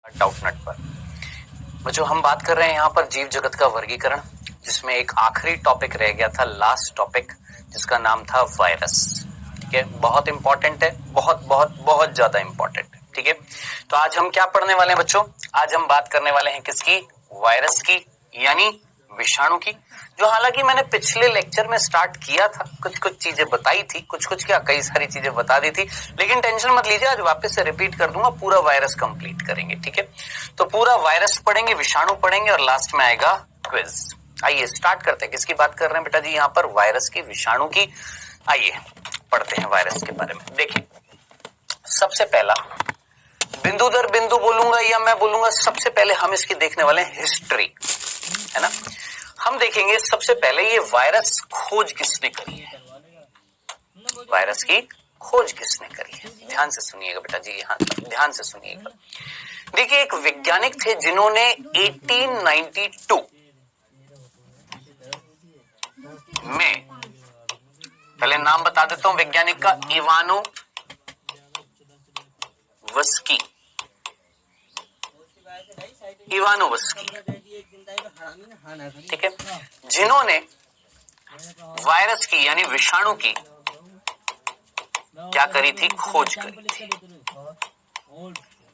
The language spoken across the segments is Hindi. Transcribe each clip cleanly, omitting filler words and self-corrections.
डाउटनेट पर बच्चों हम बात कर रहे हैं यहाँ पर जीव जगत का वर्गीकरण, जिसमें एक आखिरी टॉपिक रह गया था, लास्ट टॉपिक, जिसका नाम था वायरस। ठीक है, बहुत इंपॉर्टेंट है, बहुत बहुत बहुत ज्यादा इंपॉर्टेंट है। ठीक है, तो आज हम क्या पढ़ने वाले हैं बच्चों? आज हम बात करने वाले हैं किसकी? वायरस की, यानी विषाणु की, जो हालांकि मैंने पिछले लेक्चर में स्टार्ट किया था, कुछ कुछ चीजें बताई थी, कुछ कुछ क्या कई सारी चीजें बता दी थी, लेकिन टेंशन मत लीजिए, आज वापस से रिपीट कर दूंगा, पूरा वायरस कंप्लीट करेंगे। ठीक है, तो पूरा वायरस पढ़ेंगे, विषाणु पढ़ेंगे और लास्ट में आएगा क्विज। आइए स्टार्ट करते हैं। किसकी बात कर रहे हैं बेटा जी? यहाँ पर वायरस की, विषाणु की। आइए पढ़ते हैं वायरस के बारे में। देखिए, सबसे पहला बिंदु दर बिंदु बोलूंगा या मैं बोलूंगा, सबसे पहले हम इसकी देखने वाले हैं हिस्ट्री, है ना। हम देखेंगे सबसे पहले ये वायरस खोज किसने करी है, वायरस की खोज किसने करी है। ध्यान से सुनिएगा बेटा जी, यहाँ ध्यान से सुनिएगा। देखिए, एक वैज्ञानिक थे जिन्होंने 1892 में, पहले नाम बता देता हूं वैज्ञानिक का, इवानोवस्की। ठीक है, जिन्होंने वायरस की यानी विषाणु की क्या करी थी? खोज करी थी।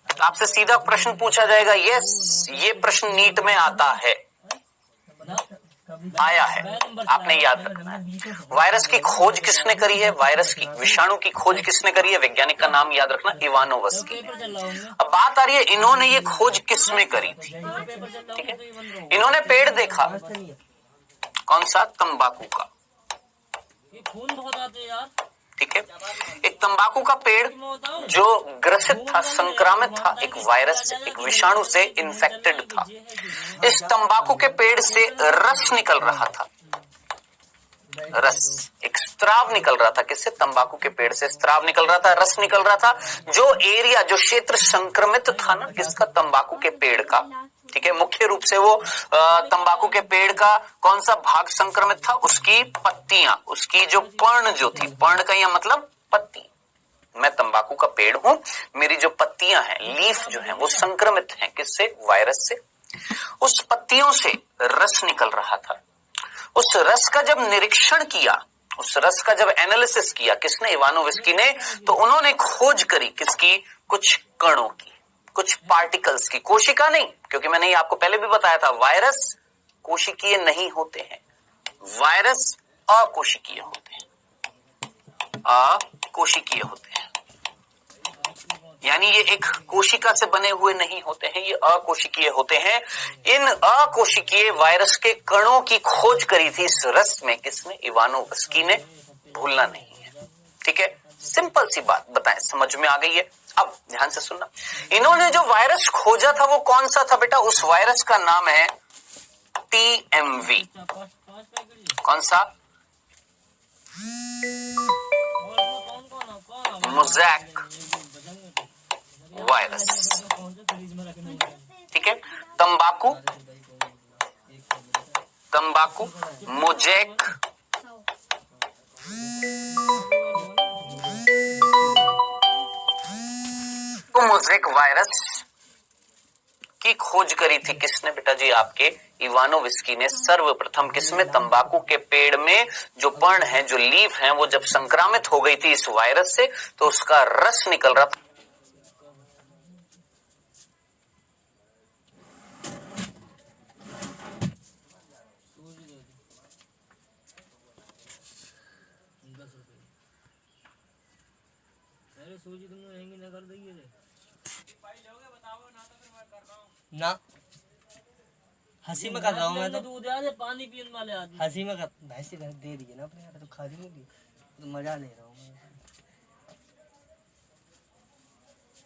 तो आपसे सीधा प्रश्न पूछा जाएगा, यस, ये प्रश्न नीट में आता है, आया है, आपने याद रखना है। वायरस की खोज किसने करी है? वायरस की, विषाणु की खोज किसने करी है? वैज्ञानिक का नाम याद रखना, इवानोवस्की। अब बात आ रही है, इन्होंने ये खोज किसमें करी थी? ठीक है, इन्होंने पेड़ देखा, कौन सा? तंबाकू का। ठीक है, एक तंबाकू का पेड़ जो ग्रसित था, संक्रामित था एक वायरस से, एक विषाणु से इन्फेक्टेड था। इस तंबाकू के पेड़ से रस निकल रहा था, रस, एक स्त्राव निकल रहा था। किससे? तंबाकू के पेड़ से स्त्राव निकल रहा था, रस निकल रहा था। जो एरिया, जो क्षेत्र संक्रमित था ना, किसका? तंबाकू के पेड़ का। ठीक है, मुख्य रूप से वो तंबाकू के पेड़ का कौन सा भाग संक्रमित था? उसकी पत्तियां, उसकी जो पर्ण जो थी, पर्ण का यह मतलब पत्ती। मैं तंबाकू का पेड़ हूं, मेरी जो पत्तियां हैं, लीफ जो है, वो संक्रमित हैं। किससे? वायरस से। उस पत्तियों से रस निकल रहा था। उस रस का जब निरीक्षण किया, उस रस का जब एनालिसिस किया, किसने? इवानोवस्की ने। तो उन्होंने खोज करी किसकी? कुछ कणों की, कुछ पार्टिकल्स की। कोशिका नहीं, क्योंकि मैंने ये आपको पहले भी बताया था, वायरस कोशिकीय नहीं होते हैं, वायरस अकोशिकीय होते हैं, अकोशिकीय होते हैं, यानी ये एक कोशिका से बने हुए नहीं होते हैं, ये अकोशिकीय होते हैं। इन अकोशिकीय वायरस के कणों की खोज करी थी इस रस में, किसने? इवानोवस्की ने। भूलना नहीं है। ठीक है, सिंपल सी बात बताएं, समझ में आ गई है? अब ध्यान से सुनना, इन्होंने जो वायरस खोजा था वो कौन सा था बेटा? उस वायरस का नाम है टीएमवी। कौन सा? Mosaic virus. ठीक है, तंबाकू, तंबाकू, मोज़ेक, मोज़ेक वायरस की खोज करी थी किसने बेटा जी? आपके इवानोवस्की ने। सर्वप्रथम किसमें? तंबाकू के पेड़ में जो पर्ण है, जो लीफ है, वो जब संक्रामित हो गई थी इस वायरस से, तो उसका रस निकल रहा था। सूजी तुम रहेंगी ना कर देंगे ना, हंसी में कर रहा हूँ मैं तो। दूध यार, पानी पीने वाले आदमी हंसी में कर, भैंस से दे दिए ना अपने, तो खा लेंगे, तो मजा ले रहा हूँ मैं।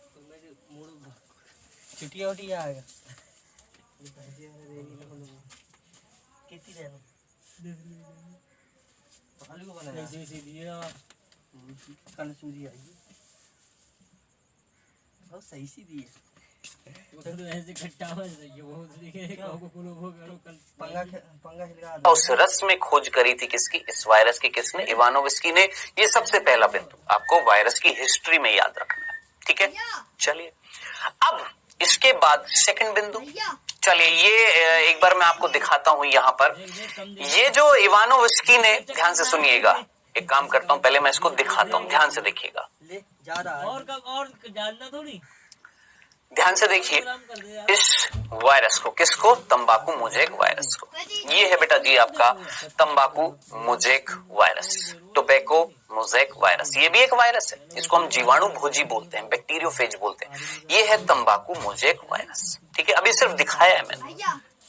तो मेरे मूड छुट्टियाँ उठिया आएगा, कितनी देर आलू को बनाया दिया, कल सूजी आई बहुत सही सी दी है। तो ऐसे खट्टा उस रस में खोज करी थी किसकी? इस वायरस की। किसने? इवानोवस्की ने। ये सबसे पहला बिंदु आपको वायरस की हिस्ट्री में याद रखना है, ठीक है। चलिए अब इसके बाद सेकंड बिंदु, चलिए ये एक बार मैं आपको दिखाता हूं यहाँ पर। ये जो इवानोव्स्की ने, ध्यान से सुनिएगा, एक काम करता हूं, पहले मैं इसको दिखाता हूं, ध्यान से देखिएगा, और जानना थोड़ी, ध्यान से देखिए इस वायरस को, किसको, तंबाकू मोजेक वायरस को। ये है बेटा जी आपका तंबाकू mosaic virus, tobacco mosaic virus. ये भी एक वायरस है, इसको हम जीवाणु भोजी बोलते हैं, बैक्टीरियोफेज बोलते हैं। ये है तंबाकू मोजेक वायरस, ठीक है। अभी सिर्फ दिखाया है मैंने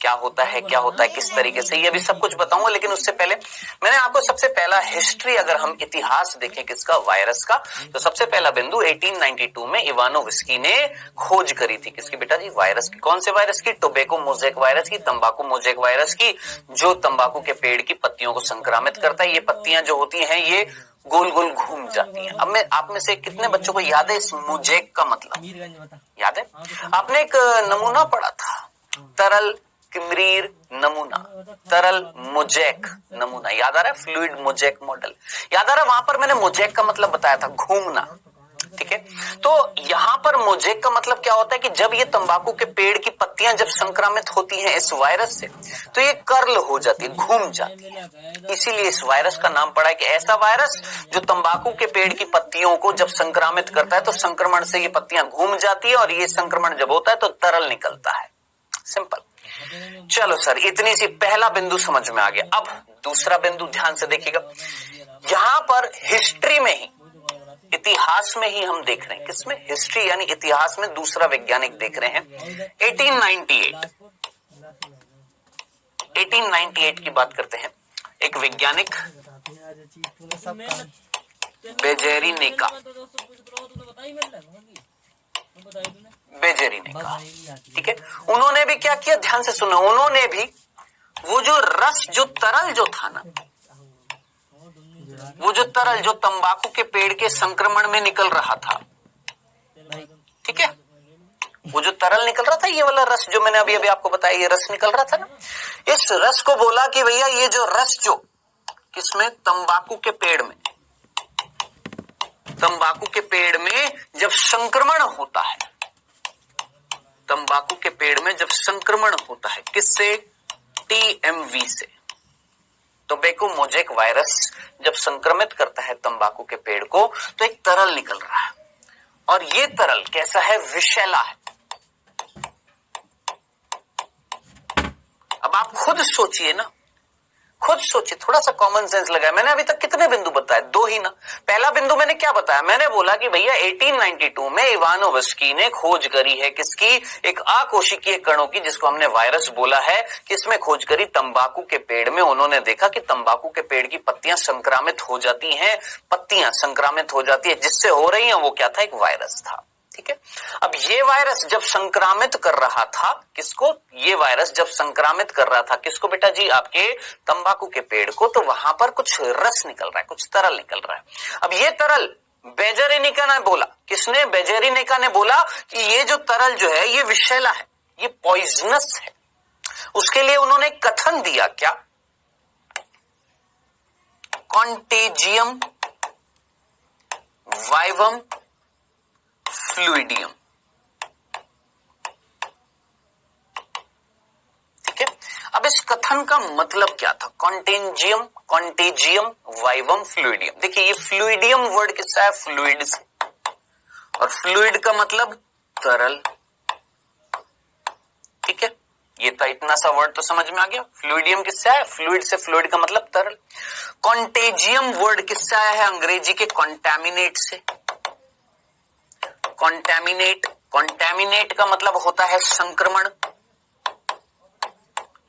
क्या होता है, किस तरीके से, ये भी सब कुछ बताऊंगा। लेकिन उससे पहले मैंने आपको सबसे पहला हिस्ट्री, अगर हम इतिहास देखें किसका, वायरस का, तो सबसे पहला बिंदु 1892 में इवानोव्स्की ने खोज करी थी। किसकी बेटा जी, वायरस की। कौन से वायरस की, टोबैको मोजेक वायरस की, तंबाकू मोजेक वायरस की, जो तंबाकू के पेड़ की पत्तियों को संक्रामित करता है। ये पत्तियां जो होती हैं ये गोल गोल घूम जाती हैं। अब मैं आप में से कितने बच्चों को याद है इस मोजेक का मतलब, याद है? आपने एक नमूना पढ़ा था, तरल किमरीर नमूना, तरल मोजेक नमूना, याद आ रहा है? फ्लूइड मोजेक मॉडल याद आ रहा है? वहां पर मैंने मोजेक का मतलब बताया था, घूमना, ठीक है। तो यहां पर मोजेक का मतलब क्या होता है कि जब ये तंबाकू के पेड़ की पत्तियां जब संक्रमित होती हैं इस वायरस से, तो ये कर्ल हो जाती है, घूम जाती है। इसीलिए इस वायरस का नाम पड़ा है कि ऐसा वायरस जो तंबाकू के पेड़ की पत्तियों को जब संक्रमित करता है तो संक्रमण से ये पत्तियां घूम जाती है, और ये संक्रमण जब होता है तो तरल निकलता है। सिंपल। चलो सर, इतनी सी पहला बिंदु समझ में आ गया। अब दूसरा बिंदु ध्यान से देखिएगा, यहां पर हिस्ट्री में ही, इतिहास में ही हम देख रहे हैं, किसमें, हिस्ट्री यानी इतिहास में दूसरा वैज्ञानिक देख रहे हैं। 1898 की बात करते हैं। एक वैज्ञानिक बेजेरिनेका, बेजेरिनेका, ठीक है। उन्होंने भी क्या किया, ध्यान से सुनो, उन्होंने भी वो जो रस, जो तरल जो था ना, वो जो तरल जो तंबाकू के पेड़ के संक्रमण में निकल रहा था, ठीक है, वो जो तरल निकल रहा था, ये वाला रस जो मैंने अभी अभी आपको बताया, ये रस निकल रहा था ना, इस रस को बोला कि भैया ये जो रस जो किसमें, तंबाकू के पेड़ में, तंबाकू के पेड़ में जब संक्रमण होता है, तंबाकू के पेड़ में जब संक्रमण होता है, किससे, टीएमवी से, टोबैको मोजेक वायरस जब संक्रमित करता है तंबाकू के पेड़ को, तो एक तरल निकल रहा है, और ये तरल कैसा है, विषैला है। अब आप खुद सोचिए ना, खुद सोचिए, थोड़ा सा कॉमन सेंस लगाए। मैंने अभी तक कितने बिंदु बताए, दो ही ना। पहला बिंदु मैंने क्या बताया, मैंने बोला कि भैया 1892 में इवानोव्स्की ने खोज करी है, किसकी, एक अकोशिकीय कणों की, जिसको हमने वायरस बोला है, किसमें खोज करी, तंबाकू के पेड़ में। उन्होंने देखा कि तंबाकू के पेड़ की पत्तियां संक्रामित हो जाती हैं, पत्तियां संक्रामित हो जाती है, जिससे हो रही है वो क्या था, एक वायरस था, ठीक है। अब ये वायरस जब संक्रामित कर रहा था किसको, ये वायरस जब संक्रामित कर रहा था किसको बेटा जी, आपके तंबाकू के पेड़ को, तो वहां पर कुछ रस निकल रहा है, कुछ तरल निकल रहा है। अब ये तरल बेजेरिनेका ने बोला, किसने, बेजेरिनेका ने बोला कि ये जो तरल जो है ये विषैला है, ये पॉइजनस है। उसके लिए उन्होंने कथन दिया, क्या, कॉन्टेजियम वाइवम फ्लूइडियम, ठीक है। अब इस कथन का मतलब क्या था, कॉन्टेजियम वाइवम फ्लूइडियम। देखिए ये फ्लूइडियम वर्ड किसका है, फ्लूइड से, और फ्लूइड का मतलब तरल, ठीक है। ये था, इतना सा वर्ड तो समझ में आ गया। फ्लूइडियम किससे है, फ्लूइड से, फ्लूइड का मतलब तरल। कॉन्टेजियम वर्ड किससे आया है, अंग्रेजी के कॉन्टैमिनेट से, कॉन्टैमिनेट, कॉन्टैमिनेट का मतलब होता है संक्रमण।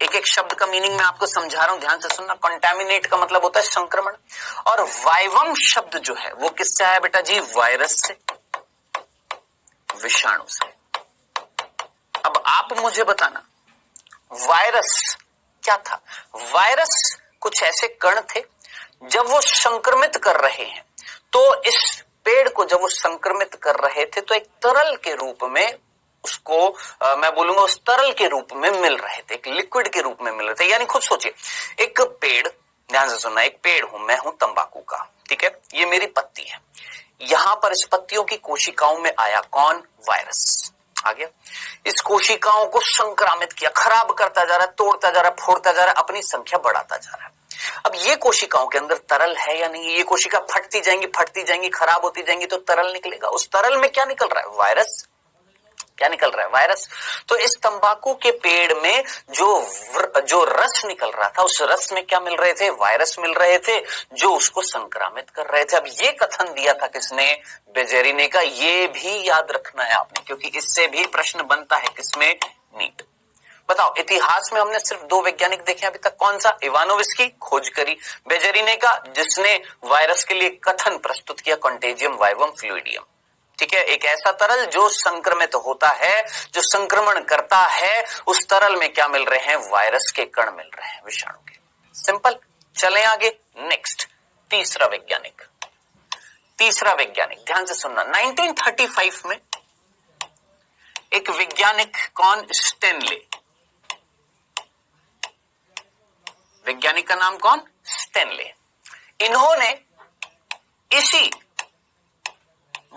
एक एक शब्द का मीनिंग मैं आपको समझा रहा हूं, ध्यान से सुनना। कॉन्टैमिनेट का मतलब होता है संक्रमण, और वाइवम शब्द जो है वो किससे आया बेटा जी, वायरस से, विषाणु से। अब आप मुझे बताना वायरस क्या था। वायरस कुछ ऐसे कण थे, जब वो संक्रमित कर रहे हैं, तो इस पेड़ को जब वो संक्रमित कर रहे थे तो एक तरल के रूप में उसको मैं बोलूंगा उस तरल के रूप में मिल रहे थे, एक लिक्विड के रूप में मिल रहे थे। यानी खुद सोचिए, एक पेड़, ध्यान से सुनना, एक पेड़ हूं, मैं हूं तंबाकू का, ठीक है, ये मेरी पत्ती है। यहां पर इस पत्तियों की कोशिकाओं में आया कौन, वायरस, आ गया। इस कोशिकाओं को संक्रामित किया, खराब करता जा रहा है, तोड़ता जा रहा है, फोड़ता जा रहा है, अपनी संख्या बढ़ाता जा रहा है। अब ये कोशिकाओं के अंदर तरल है या नहीं, ये कोशिका फटती जाएंगी, खराब होती जाएंगी तो तरल निकलेगा। उस तरल में क्या निकल रहा है? वायरस। क्या निकल रहा है? वायरस। तो इस तंबाकू के पेड़ में जो रस निकल रहा था, उस रस में क्या मिल रहे थे? वायरस मिल रहे थे, जो उसको संक्रामित कर रहे थे। अब ये कथन दिया था किसने? बेजेरी ने का। ये भी याद रखना है आपने, क्योंकि इससे भी प्रश्न बनता है किसमें? नीट। बताओ, इतिहास में हमने सिर्फ 2 वैज्ञानिक देखे अभी तक। कौन सा? इवानोविस्की, खोज करी। बेजेरी ने का, जिसने वायरस के लिए कथन प्रस्तुत किया, कंटेजियम वाइवम फ्लूइडियम। ठीक है, एक ऐसा तरल जो संक्रमित होता है, जो संक्रमण करता है। उस तरल में क्या मिल रहे हैं? वायरस के कण मिल रहे हैं, विषाणु के। सिंपल। चलें आगे। नेक्स्ट, तीसरा वैज्ञानिक ध्यान से सुनना। 1935 में एक वैज्ञानिक, कौन? स्टेनले। वैज्ञानिक का नाम कौन? स्टेनले। इन्होंने इसी,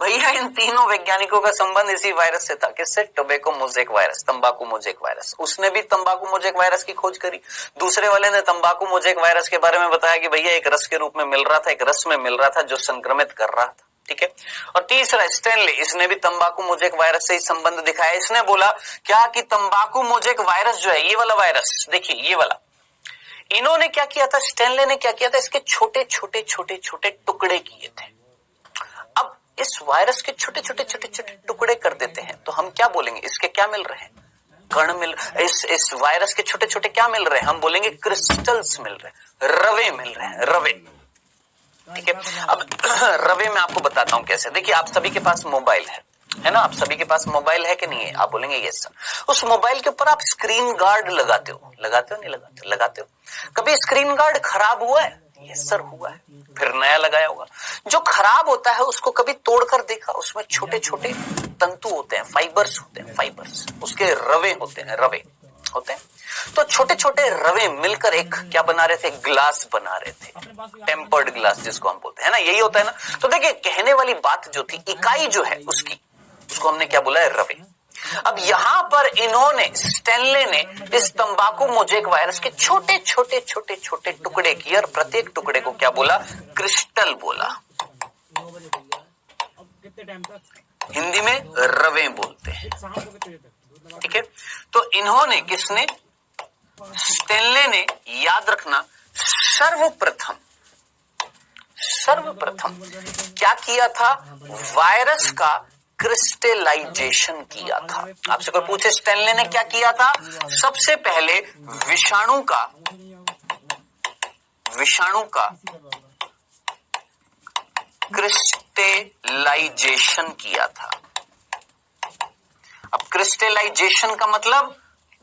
भैया इन तीनों वैज्ञानिकों का संबंध इसी वायरस से था। किससे? टोबैको मोज़ेक वायरस, तंबाकू मोज़ेक वायरस। उसने भी तंबाकू मोज़ेक वायरस की खोज करी। दूसरे वाले ने तंबाकू मोज़ेक वायरस के बारे में बताया कि भैया एक रस के रूप में मिल रहा था, एक रस में मिल रहा था जो संक्रमित कर रहा था। ठीक है। और तीसरा स्टेनले, इसने भी तंबाकू मोज़ेक वायरस से ही संबंध दिखाया। इसने बोला क्या कि तंबाकू मोज़ेक वायरस जो है, ये वाला वायरस देखिए, ये वाला, इन्होंने क्या किया था? स्टेनले ने क्या किया था? इसके छोटे छोटे टुकड़े किए थे। अब इस वायरस के छोटे छोटे टुकड़े कर देते हैं तो हम क्या बोलेंगे? इसके क्या मिल रहे हैं? कण मिल। इस वायरस के छोटे छोटे क्या मिल रहे हैं? हम बोलेंगे क्रिस्टल्स मिल रहे हैं, रवे मिल रहे हैं, रवे। ठीक है। अब रवे में आपको बताता हूं कैसे। देखिए, आप सभी के पास मोबाइल है ना? आप सभी के पास मोबाइल है कि नहीं है? आप बोलेंगे यस सर। उस मोबाइल के ऊपर आप स्क्रीन गार्ड लगाते हो नहीं लगाते? लगाते हो। कभी स्क्रीन गार्ड खराब हुआ है? यस सर, हुआ है। फिर नया लगाया होगा। जो खराब होता है उसको कभी तोड़कर देखा? उसमें छोटे छोटे तंतु होते हैं, फाइबर्स होते हैं, फाइबर्स, उसके रवे होते हैं, रवे होते हैं। तो छोटे छोटे रवे मिलकर एक क्या बना रहे थे? ग्लास बना रहे थे, टेम्पर्ड ग्लास जिसको हम बोलते हैं ना, यही होता है ना। तो देखिए, कहने वाली बात जो थी, इकाई जो है उसको हमने क्या बोला है? रवे। अब यहां पर इन्होंने, स्टेनले ने, इस तंबाकू मोज़ेक वायरस के छोटे छोटे टुकड़े किए और प्रत्येक टुकड़े को क्या बोला? क्रिस्टल बोला। हिंदी में रवे बोलते हैं। ठीक है। तो इन्होंने, किसने? स्टेनले ने, याद रखना, सर्वप्रथम क्या किया था? वायरस का क्रिस्टलाइजेशन किया था। आपसे कोई पूछे स्टेनले ने क्या किया था? सबसे पहले विषाणु का क्रिस्टलाइजेशन किया था। अब क्रिस्टलाइजेशन का मतलब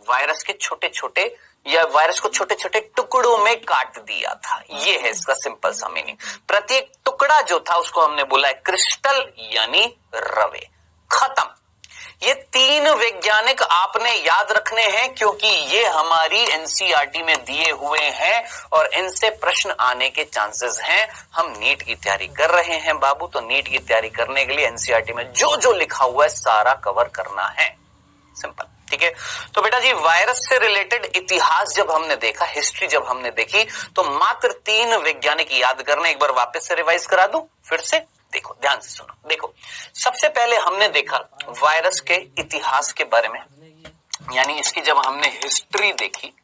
वायरस के छोटे छोटे, या वायरस को छोटे छोटे टुकड़ों में काट दिया था। ये है इसका सिंपल सा मीनिंग। प्रत्येक टुकड़ा जो था उसको हमने बोला है क्रिस्टल, यानी रवे। खत्म। ये 3 वैज्ञानिक आपने याद रखने हैं, क्योंकि ये हमारी एनसीईआरटी में दिए हुए हैं और इनसे प्रश्न आने के चांसेस हैं। हम नीट की तैयारी कर रहे हैं बाबू, तो नीट की तैयारी करने के लिए एनसीईआरटी में जो जो लिखा हुआ है सारा कवर करना है। सिंपल। ठीक है। तो बेटा जी, वायरस से रिलेटेड इतिहास जब हमने देखा, हिस्ट्री जब हमने देखी, तो मात्र 3 वैज्ञानिक याद करना। एक बार वापस से रिवाइज करा दूं फिर से। देखो, ध्यान से सुनो। देखो, सबसे पहले हमने देखा वायरस के इतिहास के बारे में, यानी इसकी जब हमने हिस्ट्री देखी,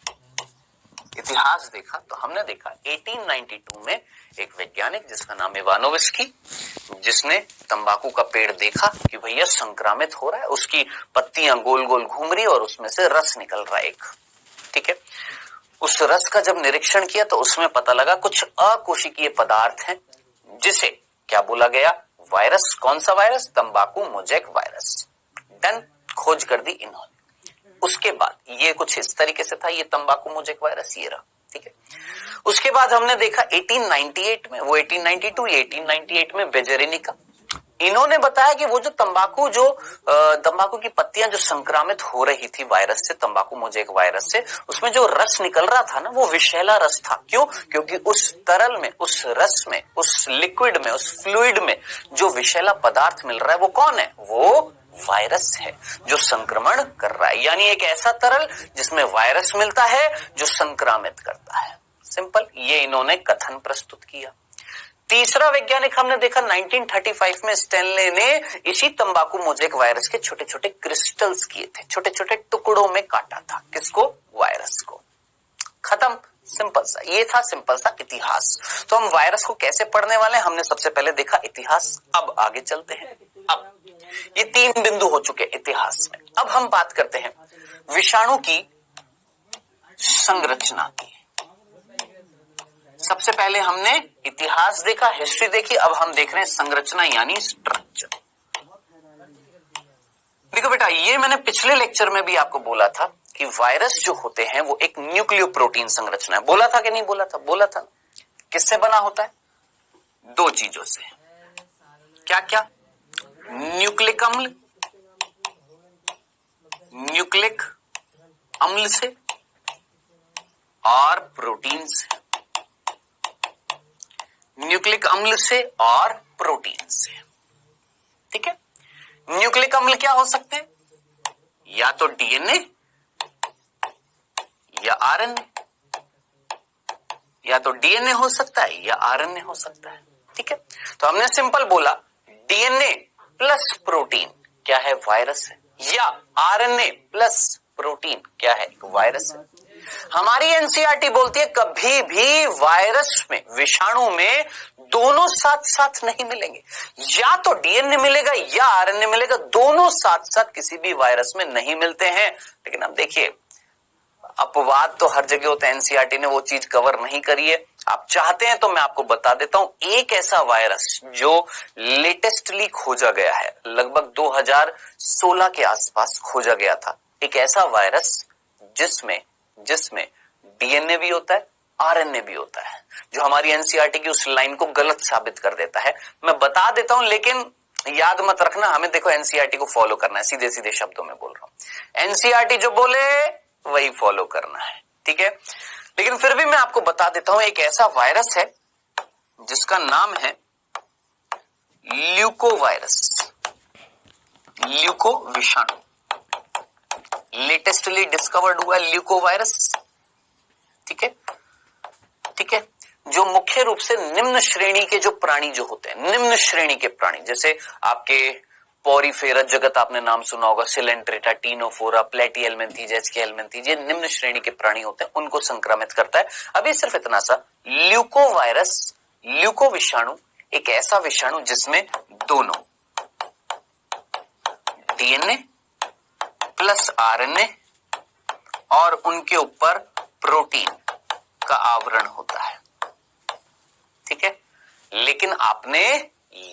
इतिहास देखा, तो हमने देखा 1892 में एक वैज्ञानिक जिसका नाम इवानोविस्की, जिसने तंबाकू का पेड़ देखा कि भैया संक्रामित हो रहा है, उसकी पत्तियां गोल गोल घूम रही और उसमें से रस निकल रहा है एक। ठीक है। उस रस का जब निरीक्षण किया तो उसमें पता लगा कुछ अकोशिकीय पदार्थ हैं, जिसे क्या बोला गया? वायरस। कौन सा वायरस? तंबाकू मोज़ेक वायरस। डन, खोज कर दी इन्होंने। उसके बाद ये कुछ इस तरीके से था, ये तंबाकू मोज़ेक वायरस ये रहा। ठीक है। उसके बाद हमने देखा 1898 में, वो 1892, ये 1898 में बेजेरिनी का, इन्होंने बताया कि वो जो तंबाकू की पत्तियां जो संक्रामित हो रही थी वायरस से, तंबाकू मोज़ेक वायरस से, उसमें जो रस निकल रहा था ना, वो विषैला रस था। क्यों? क्योंकि उस तरल में, उस रस में, उस लिक्विड में, उस फ्लूइड में जो विषैला पदार्थ मिल रहा है वो कौन है? वो वायरस है जो संक्रमण कर रहा है, यानी एक ऐसा तरल जिसमें वायरस मिलता है जो संक्रमित करता है। सिंपल, ये इन्होंने कथन प्रस्तुत किया। तीसरा वैज्ञानिक हमने देखा 1935 में स्टेनले ने इसी तंबाकू मोजेक वायरस के छोटे छोटे क्रिस्टल्स किए थे, छोटे छोटे टुकड़ों में काटा था। किसको? वायरस को। खत्म, सिंपल सा, ये था सिंपल सा इतिहास। तो हम वायरस को कैसे पढ़ने वाले हैं? हमने सबसे पहले देखा इतिहास, अब आगे चलते हैं। अब ये 3 बिंदु हो चुके इतिहास में। अब हम बात करते हैं विषाणु की संरचना की। सबसे पहले हमने इतिहास देखा, हिस्ट्री देखी, अब हम देख रहे हैं संरचना यानी स्ट्रक्चर। देखो बेटा, ये मैंने पिछले लेक्चर में भी आपको बोला था कि वायरस जो होते हैं वो एक न्यूक्लियोप्रोटीन संरचना है। बोला था कि नहीं बोला था? बोला था। किससे बना होता है? 2 चीजों से। क्या क्या? न्यूक्लिक अम्ल, न्यूक्लिक अम्ल से और प्रोटीन से। न्यूक्लिक अम्ल से और प्रोटीन से, ठीक है। न्यूक्लिक अम्ल क्या हो सकते हैं? या तो डीएनए या आरएनए, या तो डीएनए हो सकता है या आरएनए हो सकता है, ठीक है। तो हमने सिंपल बोला डीएनए प्लस प्रोटीन क्या है? वायरस है। या आरएनए प्लस प्रोटीन क्या है? वायरस है। हमारी एनसीईआरटी बोलती है कभी भी वायरस में, विषाणु में दोनों साथ साथ नहीं मिलेंगे। या तो डीएनए मिलेगा या आरएनए मिलेगा, दोनों साथ साथ किसी भी वायरस में नहीं मिलते हैं। लेकिन अब देखिए, अपवाद तो हर जगह होता है, एनसीईआरटी ने वो चीज कवर नहीं करी है। आप चाहते हैं तो मैं आपको बता देता हूं, एक ऐसा वायरस जो लेटेस्टली खोजा गया है, लगभग 2016 के आसपास खोजा गया था, एक ऐसा वायरस जिसमें डीएनए भी होता है, आरएनए भी होता है, जो हमारी एनसीईआरटी की उस लाइन को गलत साबित कर देता है। मैं बता देता हूं, लेकिन याद मत रखना, हमें देखो एनसीईआरटी को फॉलो करना है, सीधे सीधे शब्दों में बोल रहा हूं। एनसीईआरटी जो बोले वही फॉलो करना है, ठीक है। लेकिन फिर भी मैं आपको बता देता हूं, एक ऐसा वायरस है जिसका नाम है ल्यूको वायरस, ल्यूको विषाणु। लेटेस्टली डिस्कवर्ड हुआ ल्यूको वायरस, ठीक है, ठीक है। जो मुख्य रूप से निम्न श्रेणी के जो प्राणी जो होते हैं, निम्न श्रेणी के प्राणी, जैसे आपके पॉरीफेरस जगत आपने नाम सुना होगा, सिलेंट्रेटा, टीनोफोरा, प्लेटीहेल्मिन्थीज, एचकेहेल्मिन्थीज, ये निम्न श्रेणी के प्राणी होते हैं, उनको संक्रमित करता है। अभी सिर्फ इतना सा, ल्यूको वायरस, ल्यूको विषाणु एक ऐसा विषाणु जिसमें दोनों डीएनए प्लस आरएनए और उनके ऊपर प्रोटीन का आवरण होता है, ठीक है। लेकिन आपने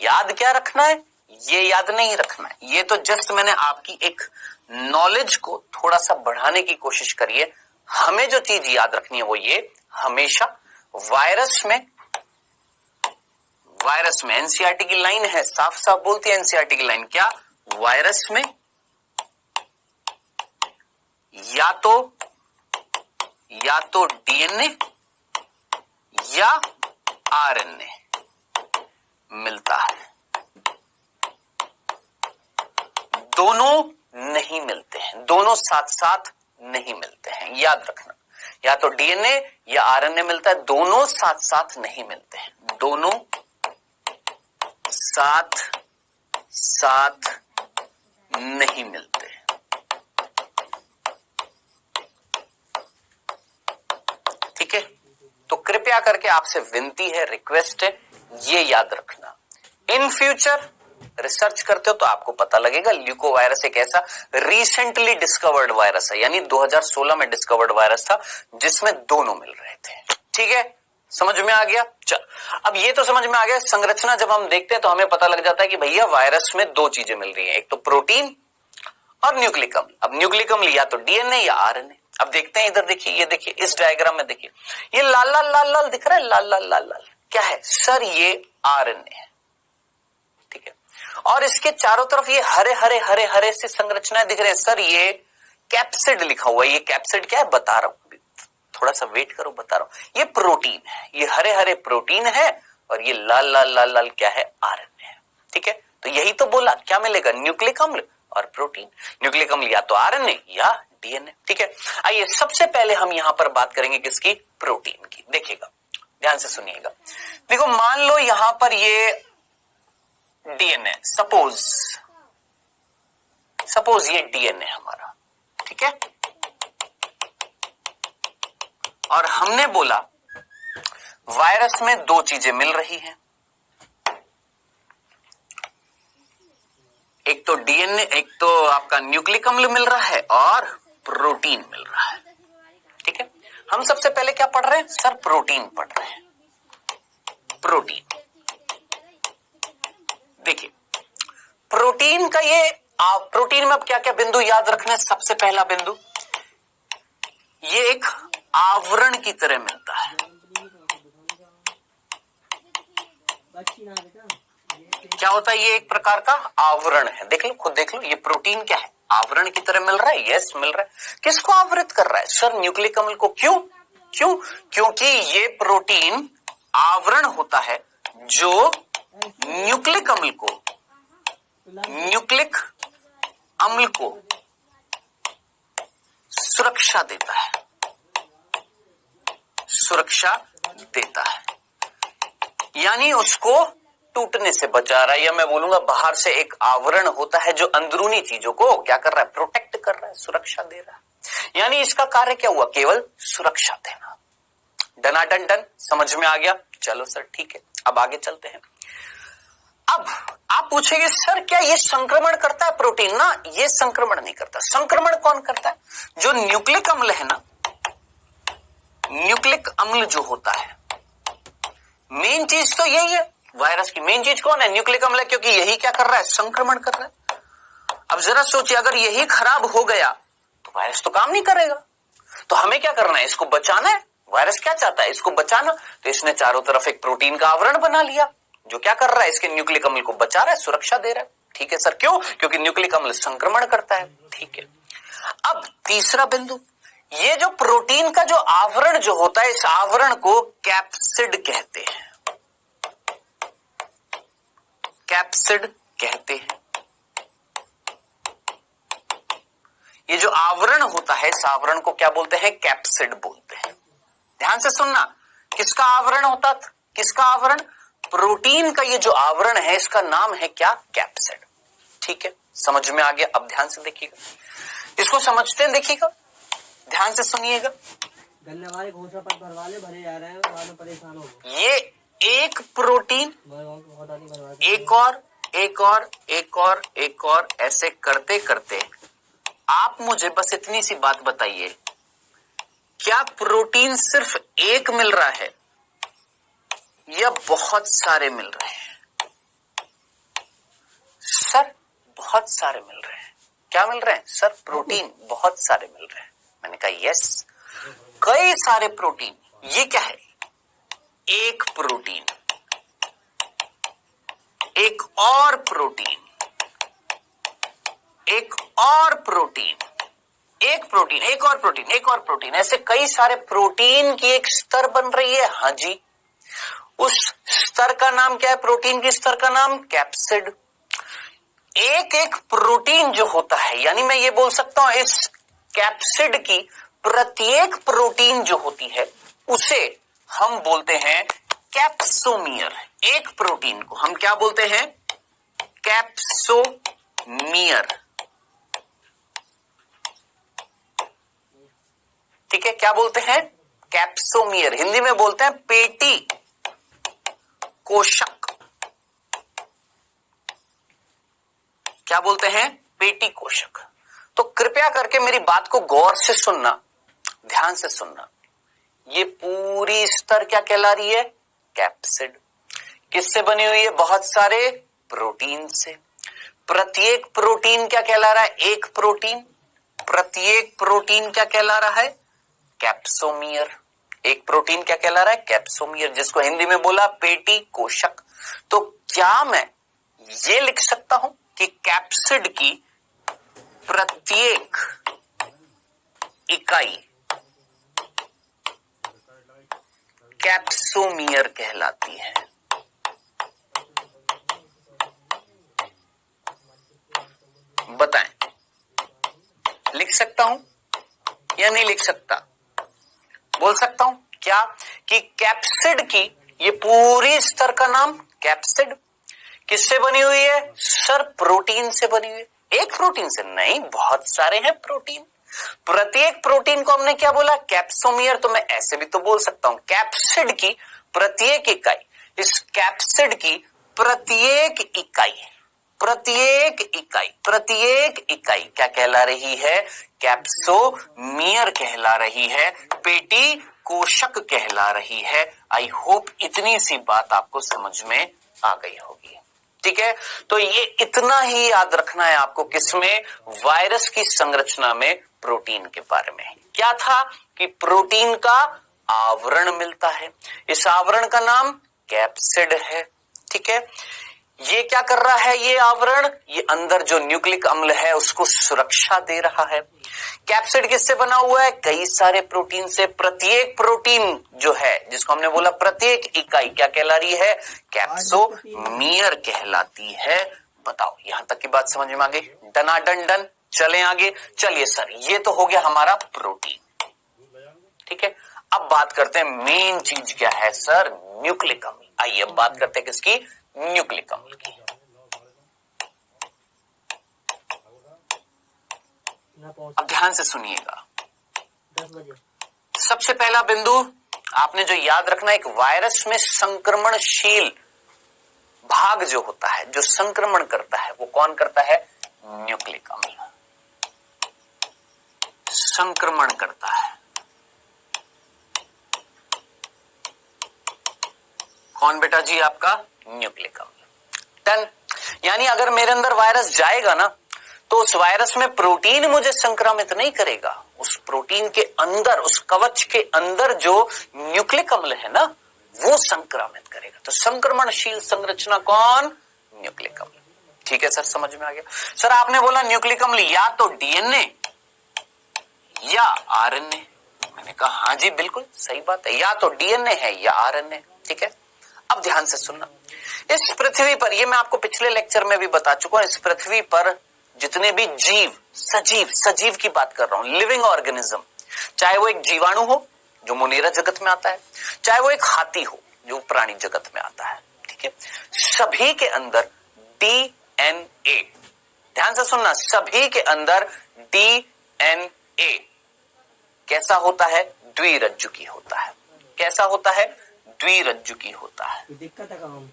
याद क्या रखना है? ये याद नहीं रखना है, ये तो जस्ट मैंने आपकी एक नॉलेज को थोड़ा सा बढ़ाने की कोशिश करी है। हमें जो चीज याद रखनी है वो ये, हमेशा वायरस में एनसीईआरटी की लाइन है, साफ साफ बोलती है एनसीईआरटी की लाइन, क्या? वायरस में या तो डीएनए या आरएनए मिलता है, दोनों नहीं मिलते हैं, दोनों साथ साथ नहीं मिलते हैं, याद रखना। या तो डीएनए या आरएनए मिलता है, दोनों साथ साथ नहीं मिलते हैं, दोनों साथ साथ नहीं मिलते हैं, ठीक है। तो कृपया करके आपसे विनती है, रिक्वेस्ट है, ये याद रखना। इन फ्यूचर रिसर्च करते हो तो आपको पता लगेगा ल्यूको वायरस एक ऐसा रिसेंटली डिस्कवर्ड वायरस है, यानी 2016 में डिस्कवर्ड वायरस था जिसमें दोनों मिल रहे थे, ठीक है। समझ में आ गया? चल, अब ये तो समझ में आ गया। संरचना जब हम देखते हैं तो हमें पता लग जाता है कि भैया वायरस में 2 चीजें मिल रही हैं, एक तो प्रोटीन और न्यूक्लिक अम्ल। अब न्यूक्लिक अम्ल या तो डीएनए या आरएनए। अब देखते हैं, इधर देखिए, ये देखिए, इस डायग्राम में देखिए, ये लाल लाल लाल लाल दिख रहा है, लाल लाल लाल लाल क्या है? सर ये आरएनए है, ठीक है। और इसके चारों तरफ ये हरे हरे हरे हरे से संरचनाएं दिख रहे हैं, सर ये कैप्सिड लिखा हुआ है। ये कैप्सिड क्या है बता रहा हूं, थोड़ा सा वेट करो, बता रहा हूं। ये प्रोटीन है, ये हरे हरे प्रोटीन है, और ये लाल लाल लाल लाल क्या है? आरएनए है, ठीक है। तो यही तो बोला, क्या मिलेगा? न्यूक्लिक अम्ल और प्रोटीन। न्यूक्लिक अम्ल या तो आरएनए या डीएनए। ठीक है, आइए सबसे पहले हम यहां पर बात करेंगे किसकी, प्रोटीन की। देखिएगा, ध्यान से सुनिएगा। देखो मान लो यहां पर ये डीएनए, सपोज ये डीएनए हमारा, ठीक है, और हमने बोला वायरस में दो चीजें मिल रही हैं, एक तो डीएनए, एक तो आपका न्यूक्लिक अम्ल मिल रहा है और प्रोटीन मिल रहा है। ठीक है, हम सबसे पहले क्या पढ़ रहे हैं सर, प्रोटीन पढ़ रहे हैं। प्रोटीन, देखिए प्रोटीन का ये प्रोटीन में अब क्या क्या बिंदु याद रखना है। सबसे पहला बिंदु, ये एक आवरण की तरह मिलता है। क्या होता है, ये एक प्रकार का आवरण है। देख लो, खुद देख लो, ये प्रोटीन क्या है, आवरण की तरह मिल रहा है। यस, मिल रहा है। किसको आवृत कर रहा है सर, न्यूक्लिक अम्ल को। क्यों? क्योंकि ये प्रोटीन आवरण होता है जो न्यूक्लिक अम्ल को सुरक्षा देता है, यानी उसको टूटने से बचा रहा है, या मैं बोलूंगा बाहर से एक आवरण होता है जो अंदरूनी चीजों को क्या कर रहा है, प्रोटेक्ट कर रहा है, सुरक्षा दे रहा है। यानी इसका कार्य क्या हुआ, केवल सुरक्षा देना। डनाडन डन, समझ में आ गया। चलो सर ठीक है, अब आगे चलते हैं। अब आप पूछेंगे सर क्या ये संक्रमण करता है प्रोटीन? ना, ये संक्रमण नहीं करता। संक्रमण कौन करता है, जो न्यूक्लिक अम्ल है ना, न्यूक्लिक अम्ल जो होता है, मेन चीज तो यही है। वायरस की मेन चीज कौन है, न्यूक्लिक अम्ल है, क्योंकि यही क्या कर रहा है, संक्रमण कर रहा है। अब जरा सोचिए, अगर यही खराब हो गया तो वायरस तो काम नहीं करेगा। तो हमें क्या करना है, इसको बचाना है। वायरस क्या चाहता है, इसको बचाना। तो इसने चारों तरफ एक प्रोटीन का आवरण बना लिया जो क्या कर रहा है, इसके न्यूक्लिक अम्ल को बचा रहा है, सुरक्षा दे रहा है। ठीक है सर, क्यों? क्योंकि न्यूक्लिक अम्ल संक्रमण करता है। ठीक है, अब तीसरा बिंदु, ये जो प्रोटीन का जो आवरण जो होता है, इस आवरण को कैप्सिड कहते हैं। कैप्सिड कहते हैं। ये जो आवरण होता है, इस आवरण को क्या बोलते हैं, कैप्सिड बोलते हैं। ध्यान से सुनना, किसका आवरण होता, किसका आवरण, प्रोटीन का ये जो आवरण है, इसका नाम है क्या, कैप्सिड। ठीक है, समझ में आ गया। अब ध्यान से देखिएगा, इसको समझते हैं, देखिएगा, ध्यान से सुनिएगा। गन्ने वाले घोषणा पत्र भरवाले भरे जा रहे हैं, बाद में परेशान हो गए। ये एक प्रोटीन, एक और ऐसे करते करते आप मुझे बस इतनी सी बात बताइए, क्या प्रोटीन सिर्फ एक मिल रहा है या बहुत सारे मिल रहे हैं? सर बहुत सारे मिल रहे हैं। क्या मिल रहे हैं सर, प्रोटीन बहुत सारे मिल रहे हैं। मैंने कहा यस, कई सारे प्रोटीन। ये क्या है, एक प्रोटीन, एक और प्रोटीन, एक और प्रोटीन, एक प्रोटीन, एक और प्रोटीन, एक और प्रोटीन, ऐसे कई सारे प्रोटीन की एक स्तर बन रही है। हाँ जी, उस स्तर का नाम क्या है, प्रोटीन के स्तर का नाम कैप्सिड। एक एक प्रोटीन जो होता है, यानी मैं ये बोल सकता हूं इस कैप्सिड की प्रत्येक प्रोटीन जो होती है उसे हम बोलते हैं कैप्सोमियर। एक प्रोटीन को हम क्या बोलते हैं, कैप्सोमियर। ठीक है, क्या बोलते हैं, कैप्सोमियर। हिंदी में बोलते हैं पेटी कोशक। क्या बोलते हैं, पेटी कोशक। तो कृपया करके मेरी बात को गौर से सुनना, ध्यान से सुनना। ये पूरी स्तर क्या कहला रही है, कैप्सिड। किससे बनी हुई है, बहुत सारे प्रोटीन से। प्रत्येक प्रोटीन क्या कहला रहा है, एक प्रोटीन। प्रत्येक प्रोटीन क्या कहला रहा है, कैप्सोमियर। एक प्रोटीन क्या कहला रहा है, कैप्सोमियर, जिसको हिंदी में बोला पेटी कोशक। तो क्या मैं ये लिख सकता हूं कि कैप्सिड की प्रत्येक इकाई कैप्सोमियर कहलाती है। बताएं, लिख सकता हूं या नहीं लिख सकता? बोल सकता हूं क्या कि कैप्सिड की ये पूरी स्तर का नाम कैप्सिड किससे बनी हुई है? सर प्रोटीन से बनी हुई है। एक प्रोटीन से नहीं, बहुत सारे हैं प्रोटीन। प्रत्येक प्रोटीन को हमने क्या बोला? कैप्सोमियर। तो मैं ऐसे भी तो बोल सकता हूं कैप्सिड की प्रत्येक इकाई, इस कैप्सिड की प्रत्येक इकाई क्या कहला रही है? कैप्सोमियर कहला रही है, पेटी कोशक कहला रही है। आई होप इतनी सी बात आपको समझ में आ गई होगी। ठीक है, तो ये इतना ही याद रखना है आपको किसमें? वायरस की संरचना में प्रोटीन के बारे में। क्या था कि प्रोटीन का आवरण मिलता है, इस आवरण का नाम कैप्सिड है। ठीक है, ये क्या कर रहा है? ये आवरण, ये अंदर जो न्यूक्लिक अम्ल है उसको सुरक्षा दे रहा है। कैप्सिड किससे बना हुआ है? कई सारे प्रोटीन से। प्रत्येक प्रोटीन जो है, जिसको हमने बोला प्रत्येक इकाई, क्या कहला रही है? कैप्सोमियर कहलाती है। बताओ, यहां तक की बात समझ में आ गई? डनाडन डन। चलें आगे। चलिए सर, ये तो हो गया हमारा प्रोटीन। ठीक है, अब बात करते हैं मेन चीज क्या है सर? न्यूक्लिक अम्ल। आइए अब बात करते हैं किसकी? न्यूक्लिक अम्ल की। अब ध्यान से सुनिएगा। सबसे पहला बिंदु आपने जो याद रखना, एक वायरस में संक्रमणशील भाग जो होता है, जो संक्रमण करता है, वो कौन करता है? न्यूक्लिक अम्ल संक्रमण करता है। कौन बेटा जी? आपका न्यूक्लिक अम्ल। डन। यानी अगर मेरे अंदर वायरस जाएगा ना, तो उस वायरस में प्रोटीन मुझे संक्रमित नहीं करेगा। उस प्रोटीन के अंदर, उस कवच के अंदर जो न्यूक्लिक अम्ल है ना, वो संक्रमित करेगा। तो संक्रमणशील संरचना कौन? न्यूक्लिक अम्ल। ठीक है सर, समझ में आ गया। सर आपने बोला न्यूक्लिक अम्ल या तो डीएनए या आरएनए। मैंने कहा हाँ जी बिल्कुल सही बात है, या तो डीएनए है या आरएनए। ठीक है, अब ध्यान से सुनना। इस पृथ्वी पर, ये मैं आपको पिछले लेक्चर में भी बता चुका हूं, इस पृथ्वी पर जितने भी जीव, सजीव की बात कर रहा हूं, लिविंग ऑर्गेनिज्म, चाहे वो एक जीवाणु हो जो मुनेरा जगत में आता है, चाहे वो एक हाथी हो जो प्राणी जगत में आता है। ठीक है, सभी के अंदर डीएनए, ध्यान से सुनना, सभी के अंदर डीएनए कैसा होता है? द्विरज्जुकी होता है। कैसा होता है? द्विरज्जुकी होता है। दिक्कत है काम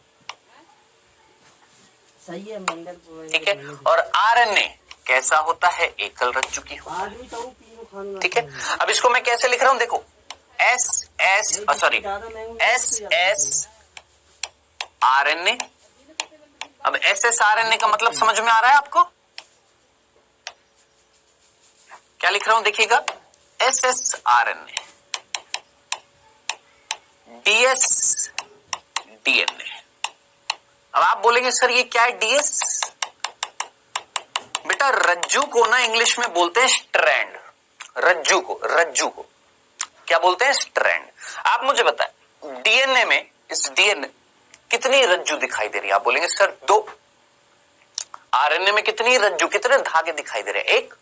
सही है मंडल। ठीक है, और आरएनए कैसा होता है? एकल रज्जुकी होता है। ठीक है, अब इसको मैं कैसे लिख रहा हूं? देखो, एस आरएनए। अब एस आरएनए का मतलब समझ में आ रहा है आपको? क्या लिख रहा हूं देखिएगा, एस आरएनए, डीएस डीएनए। अब आप बोलेंगे सर ये क्या है डीएस? बेटा रज्जू को ना इंग्लिश में बोलते हैं स्ट्रैंड। रज्जू को क्या बोलते हैं? स्ट्रैंड। आप मुझे बताएं डीएनए में, इस डीएनए कितनी रज्जू दिखाई दे रही है? आप बोलेंगे सर 2। आरएनए में कितनी रज्जू, कितने धागे दिखाई दे रहे हैं? 1।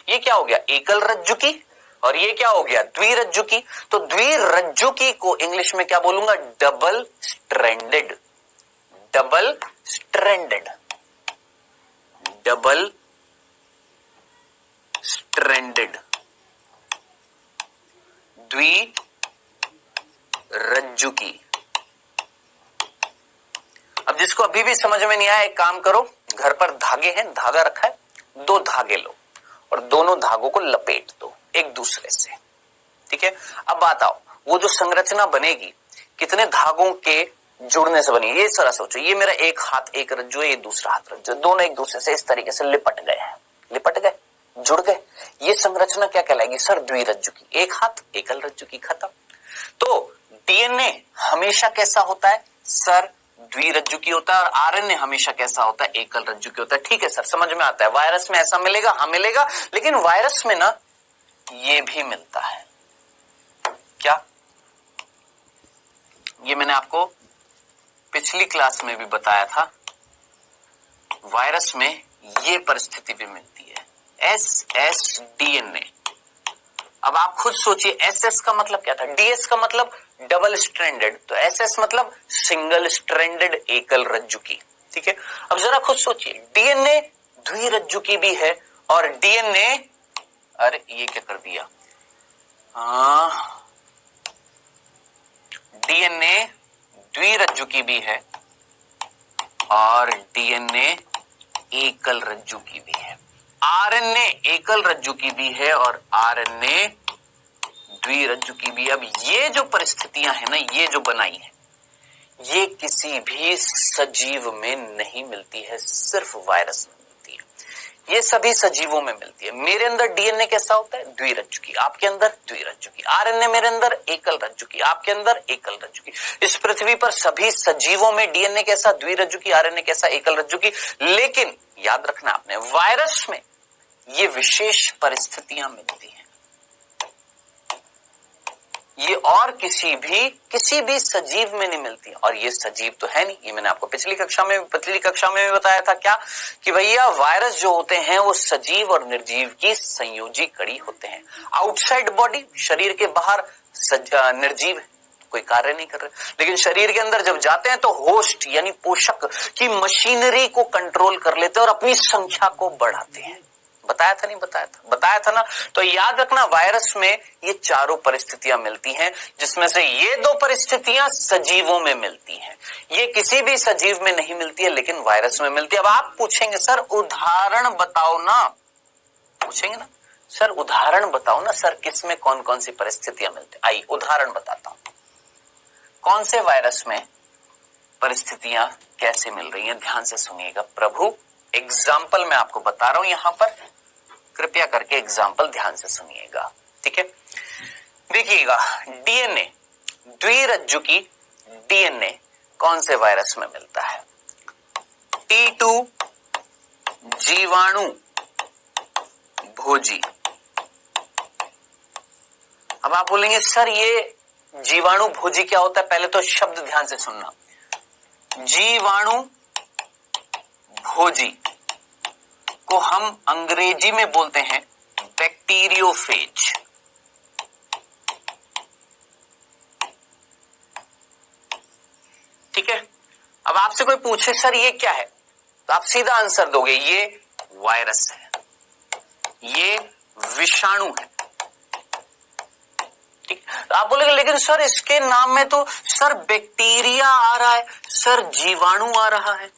ये क्या हो गया? एकल रज्जु की। और ये क्या हो गया? द्विरज्जु की। तो द्विरज्जु की को इंग्लिश में क्या बोलूंगा? Double stranded. Double stranded, double stranded, द्विरज्जु की। अब जिसको अभी भी समझ में नहीं आया, एक काम करो, घर पर धागे हैं, धागा रखा है, 2 धागे लो और दोनों धागों को लपेट दो एक दूसरे से। ठीक है, अब बात आओ, वो जो संरचना बनेगी कितने धागों के जुड़ने से बनी? ये सारा सोचो, ये मेरा एक हाथ एक रज्जु है, ये दूसरा हाथ रज्जु, दोनों एक दूसरे से इस तरीके से लिपट गए हैं, लिपट गए, जुड़ गए। ये संरचना क्या कहलाएगी सर? द्विरज्जु की। एक हाथ एकल रज्जु की, खत्म। तो डीएनए हमेशा कैसा होता है सर? द्विरज्जु की होता है। और आरएनए हमेशा कैसा होता है? एकल रज्जु की होता है। ठीक है सर, समझ में आता है। वायरस में ऐसा मिलेगा? हाँ मिलेगा, लेकिन वायरस में ना ये भी मिलता है। क्या? ये मैंने आपको पिछली क्लास में भी बताया था, वायरस में ये परिस्थिति भी मिलती है, SS DNA। अब आप खुद सोचिए, SS का मतलब क्या था, DS का मतलब डबल स्ट्रैंडेड, तो SS मतलब सिंगल स्ट्रैंडेड एकल रज्जु की। ठीक है, अब जरा खुद सोचिए, DNA द्विरज्जु की भी है और DNA, अरे ये क्या कर दिया, DNA द्विरज्जु की भी है और DNA एकल रज्जु की भी है। RNA एकल रज्जु की भी है और RNA द्विरज्जु की भी। अब ये जो परिस्थितियां है ना, ये जो बनाई है, ये किसी भी सजीव में नहीं मिलती है, सिर्फ वायरस में मिलती है। ये सभी सजीवों में मिलती है। मेरे अंदर DNA कैसा होता है, द्विरज्जु की, आपके अंदर द्विरज्जु की। RNA मेरे अंदर एकल रज्जु की, आपके अंदर एकल रज्जु की। इस पृथ्वी पर सभी सजीवों में DNA कैसा, द्विरज्जु की, RNA कैसा, एकल रज्जु की। लेकिन याद रखना आपने, वायरस में ये विशेष परिस्थितियां मिलती हैं, ये और किसी भी सजीव में नहीं मिलती। और ये सजीव तो है नहीं, ये मैंने आपको पिछली कक्षा में भी बताया था क्या, कि भैया वायरस जो होते हैं वो सजीव और निर्जीव की संयोजी कड़ी होते हैं। आउटसाइड बॉडी, शरीर के बाहर निर्जीव है, कोई कार्य नहीं कर रहे, लेकिन शरीर के अंदर जब जाते हैं तो होस्ट यानी पोषक की मशीनरी को कंट्रोल कर लेते हैं और अपनी संख्या को बढ़ाते हैं। बताया था नहीं बताया था, बताया था ना। तो याद रखना, वायरस में ये चारों परिस्थितियां मिलती हैं, जिसमें से ये दो परिस्थितियां सजीवों में मिलती हैं, ये किसी भी सजीव में नहीं मिलती है, लेकिन वायरस में मिलती है। अब आप पूछेंगे सर उदाहरण बताओ ना, पूछेंगे ना सर उदाहरण बताओ ना सर, किसमें कौन कौन सी परिस्थितियां मिलती है। आइए उदाहरण बताता हूं, कौन से वायरस में परिस्थितियां कैसे मिल रही हैं, ध्यान से सुनिएगा प्रभु। एग्जाम्पल मैं आपको बता रहा हूं यहां पर, कृपया करके एग्जाम्पल ध्यान से सुनिएगा, ठीक है। देखिएगा, DNA द्विरज्जु की DNA कौन से वायरस में मिलता है, T2 जीवाणु भोजी। अब आप बोलेंगे सर ये जीवाणु भोजी क्या होता है, पहले तो शब्द ध्यान से सुनना। जीवाणु भोजी को हम अंग्रेजी में बोलते हैं बैक्टीरियोफेज। ठीक है, अब आपसे कोई पूछे सर ये क्या है, तो आप सीधा आंसर दोगे ये वायरस है, ये विषाणु है। ठीक, तो आप बोलेंगे लेकिन सर इसके नाम में तो सर बैक्टीरिया आ रहा है, सर जीवाणु आ रहा है,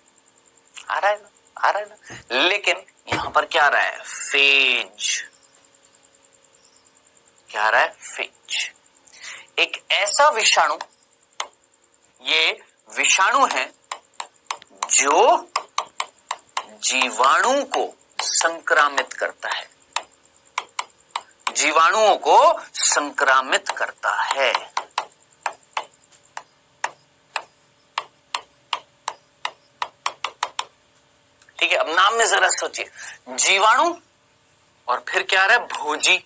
आ रहा है ना, आ रहा है ना, लेकिन यहां पर क्या आ रहा है, फेज। क्या आ रहा है, फेज। एक ऐसा विषाणु, ये विषाणु है जो जीवाणु को संक्रामित करता है, जीवाणुओं को संक्रामित करता है। ठीक है, अब नाम में जरा सोचिए, जीवाणु और फिर क्या आ रहा है, भोजी,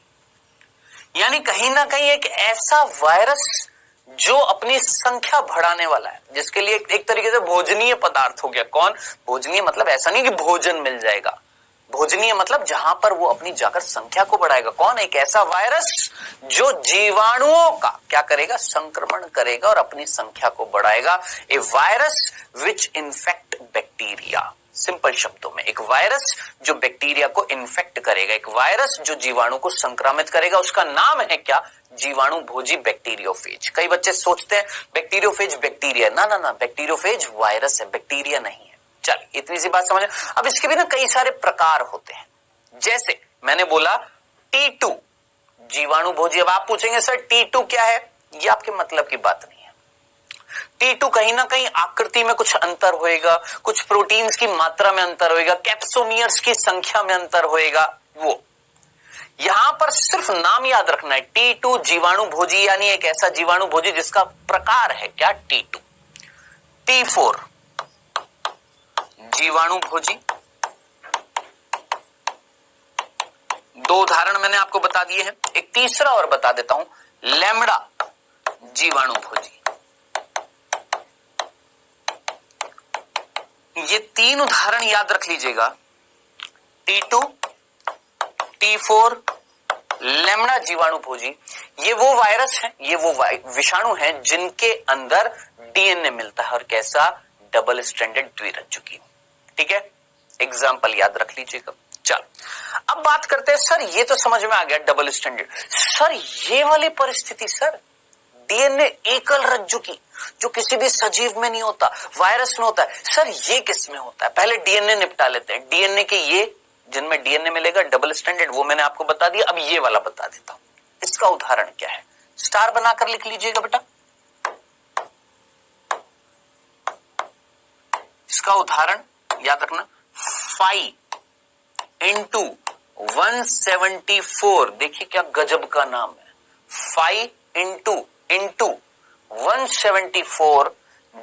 यानी कहीं ना कहीं एक ऐसा वायरस जो अपनी संख्या बढ़ाने वाला है, जिसके लिए एक तरीके से भोजनीय पदार्थ हो गया। कौन भोजनीय, मतलब ऐसा नहीं कि भोजन मिल जाएगा, भोजनीय मतलब जहां पर वो अपनी जाकर संख्या को बढ़ाएगा। कौन, एक ऐसा वायरस जो जीवाणुओं का क्या करेगा, संक्रमण करेगा और अपनी संख्या को बढ़ाएगा। A virus which infect bacteria, simple शब्दों में एक वायरस जो बैक्टीरिया को इन्फेक्ट करेगा, एक वायरस जो जीवाणु को संक्रमित करेगा, उसका नाम है क्या, जीवाणु भोजी बैक्टीरियोफेज। कई बच्चे सोचते हैं बैक्टीरियोफेज बैक्टीरिया, ना ना ना, बैक्टीरियोफेज वायरस है, बैक्टीरिया नहीं है। चल इतनी सी बात समझ। अब इसके भी ना कई सारे प्रकार होते हैं, जैसे मैंने बोला T2 जीवाणु भोजी। अब आप पूछेंगे सर T2 क्या है, ये आपके मतलब की बात नहीं है। T2 कहीं ना कहीं आकृति में कुछ अंतर होएगा, कुछ प्रोटीन्स की मात्रा में अंतर होएगा, कैप्सोमियर्स की संख्या में अंतर होएगा, वो यहां पर सिर्फ नाम याद रखना है, T2 जीवाणु भोजी, यानी एक ऐसा जीवाणु भोजी जिसका प्रकार है क्या, T2। T4 जीवाणु भोजी, दो उदाहरण मैंने आपको बता दिए हैं, एक तीसरा और बता देता हूं, लैम्डा जीवाणु भोजी। ये तीन उदाहरण याद रख लीजिएगा, T2, T4, लेमड़ा जीवाणु भोजी, ये वो वायरस है, ये वो विषाणु हैं जिनके अंदर डीएनए मिलता है और कैसा, डबल स्ट्रैंडेड द्विरज्जुकी। ठीक है, एग्जाम्पल याद रख लीजिएगा। चल अब बात करते हैं, सर ये तो समझ में आ गया डबल स्ट्रैंडेड, सर ये वाली परिस्थिति, सर डीएनए एकल रज्जु की जो किसी भी सजीव में नहीं होता, वायरस में होता है, सर ये किस में होता है? पहले डीएनए निपटा लेते हैं। डीएनए के ये जिनमें डीएनए मिलेगा डबल स्ट्रैंडेड, वो मैंने आपको बता दिया। अब ये वाला बता देता हूं, इसका उदाहरण क्या है, स्टार बनाकर लिख लीजिएगा बेटा। इसका उदाहरण याद रखना, 5 इंटू 174, देखिए क्या गजब का नाम है, 5 इंटू 174